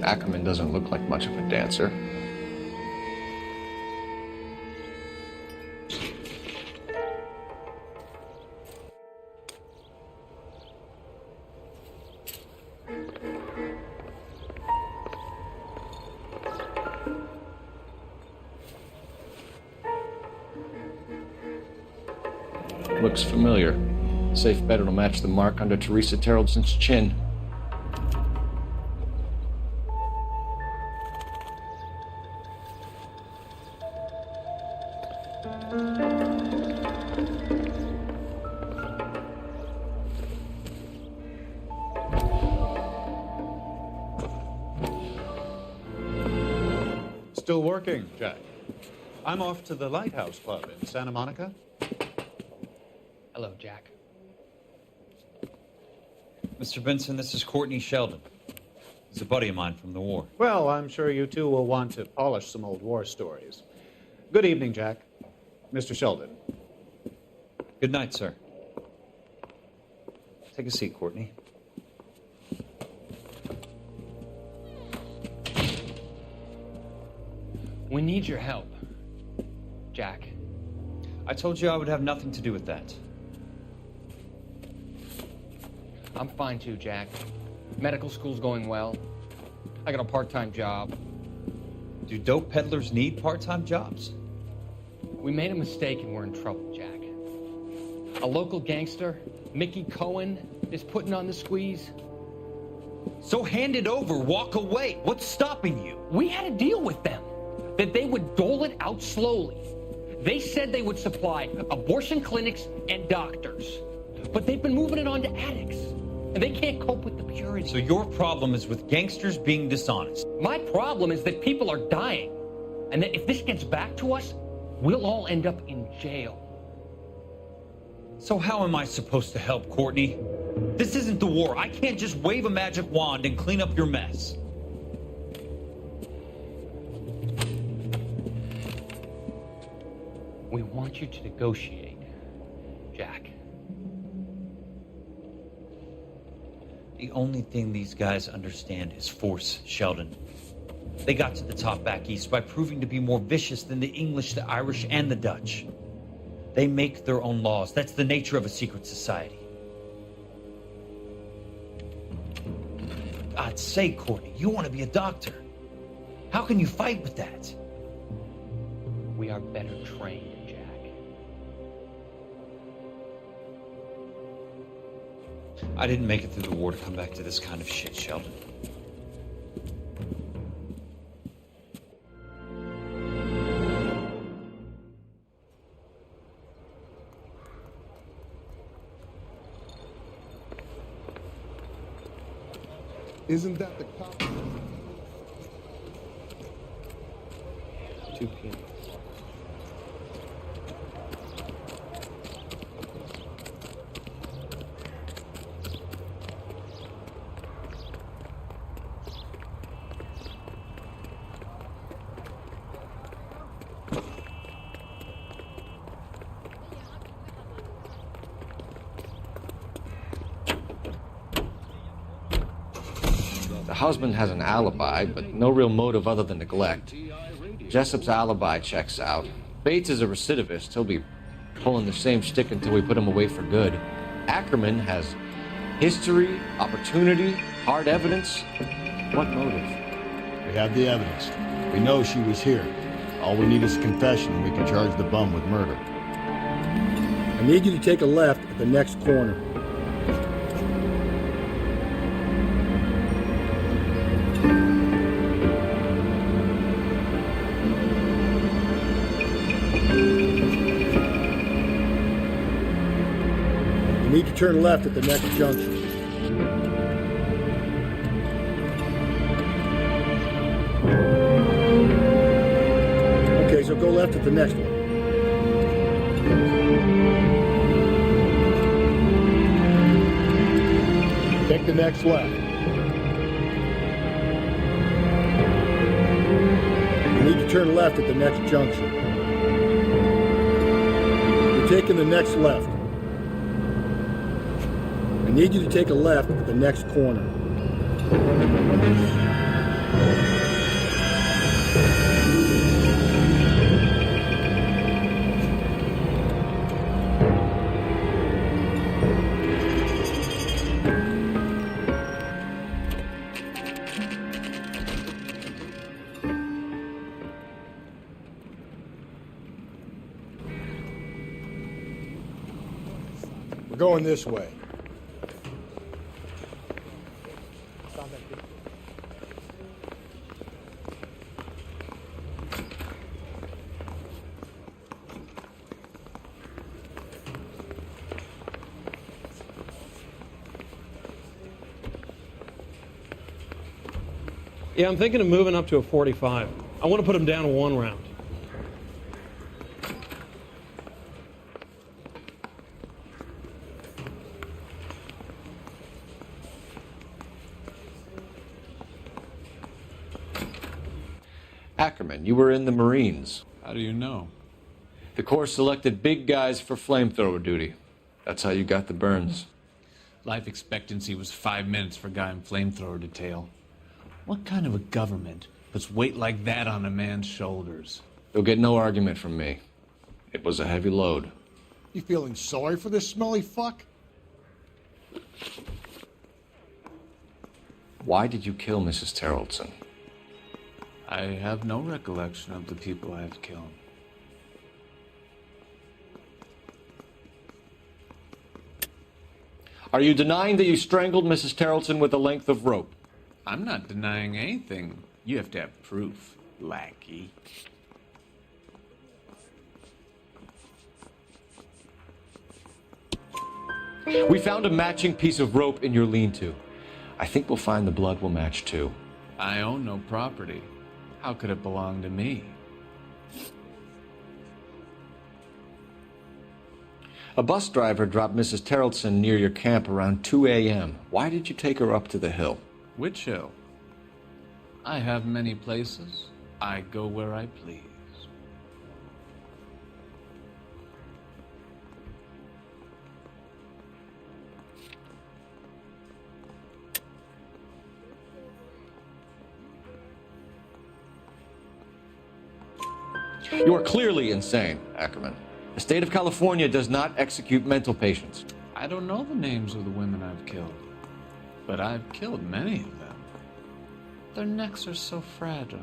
Ackerman doesn't look like much of a dancer. Looks familiar. Safe bet it'll match the mark under Teresa Terreldson's chin. Still working, Jack. I'm off to the Lighthouse Club in Santa Monica. Hello, Jack. Mr. Benson, this is Courtney Sheldon. He's a buddy of mine from the war. Well, I'm sure you two will want to polish some old war stories. Good evening, Jack. Mr. Sheldon. Good night, sir. Take a seat, Courtney. We need your help, Jack. I told you I would have nothing to do with that. I'm fine too, Jack. Medical school's going well. I got a part-time job. Do dope peddlers need part-time jobs? We made a mistake and we're in trouble, Jack. A local gangster, Mickey Cohen, is putting on the squeeze. So hand it over, walk away. What's stopping you? We had a deal with them that they would dole it out slowly. They said they would supply abortion clinics and doctors, but they've been moving it on to addicts, and they can't cope with the purity. So your problem is with gangsters being dishonest? My problem is that people are dying, and that if this gets back to us, we'll all end up in jail. So how am I supposed to help, Courtney? This isn't the war. I can't just wave a magic wand and clean up your mess. We want you to negotiate, Jack. The only thing these guys understand is force, Sheldon. They got to the top back east by proving to be more vicious than the English, the Irish, and the Dutch. They make their own laws. That's the nature of a secret society. God's sake, Courtney, you want to be a doctor. How can you fight with that? We are better trained, Jack. I didn't make it through the war to come back to this kind of shit, Sheldon. Isn't that the cop? 2 p.m. The husband has an alibi, but no real motive other than neglect. Jessup's alibi checks out. Bates is a recidivist. He'll be pulling the same shtick until we put him away for good. Ackerman has History, opportunity, hard evidence. What motive? We have the evidence. We know she was here. All we need is a confession and we can charge the bum with murder. I need you to take a left at the next corner. You need to turn left at the next junction. Okay, so go left at the next one. Take the next left. You need to turn left at the next junction. You're taking the next left. I need you to take a left at the next corner. We're going this way. Yeah, I'm thinking of moving up to a 45. I want to put him down to 1 round. Ackerman, you were in the Marines. How do you know? The Corps selected big guys for flamethrower duty. That's how you got the burns. Life expectancy was 5 minutes for a guy in flamethrower detail. What kind of a government puts weight like that on a man's shoulders? You'll get no argument from me. It was a heavy load. You feeling sorry for this smelly fuck? Why did you kill Mrs. Terrelson? I have no recollection of the people I have killed. Are you denying that you strangled Mrs. Terrelson with a length of rope? I'm not denying anything. You have to have proof, lackey. We found a matching piece of rope in your lean-to. I think we'll find the blood will match too. I own no property. How could it belong to me? A bus driver dropped Mrs. Terrelson near your camp around 2 a.m. Why did you take her up to the hill? Which hill? I have many places. I go where I please. You are clearly insane, Ackerman. The state of California does not execute mental patients. I don't know the names of the women I've killed, but I've killed many of them. Their necks are so fragile.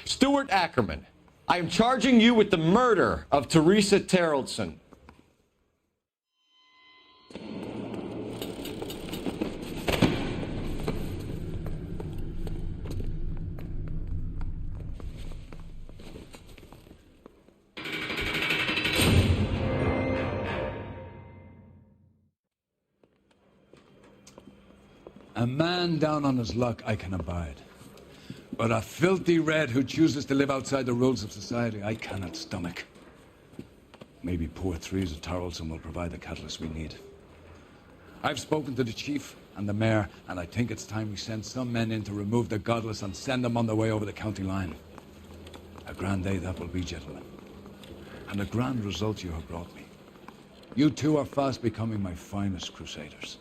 Stuart Ackerman, I am charging you with the murder of Teresa Terrelson. A man down on his luck I can abide. But a filthy red who chooses to live outside the rules of society, I cannot stomach. Maybe poor Teresa Terrelson will provide the catalyst we need. I've spoken to the chief and the mayor, and I think it's time we send some men in to remove the godless and send them on their way over the county line. A grand day that will be, gentlemen. And a grand result you have brought me. You two are fast becoming my finest crusaders.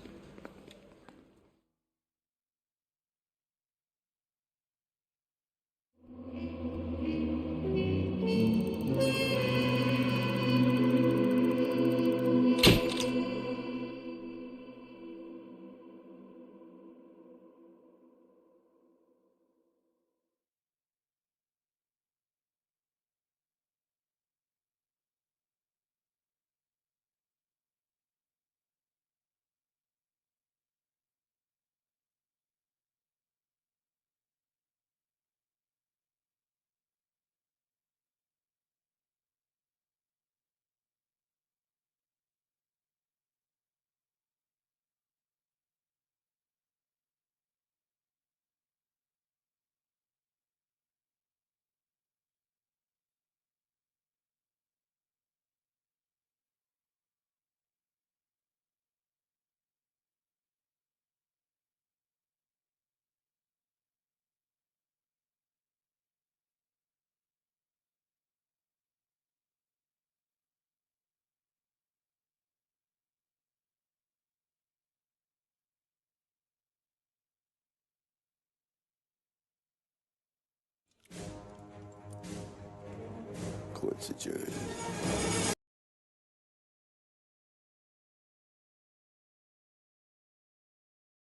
Court's adjourned.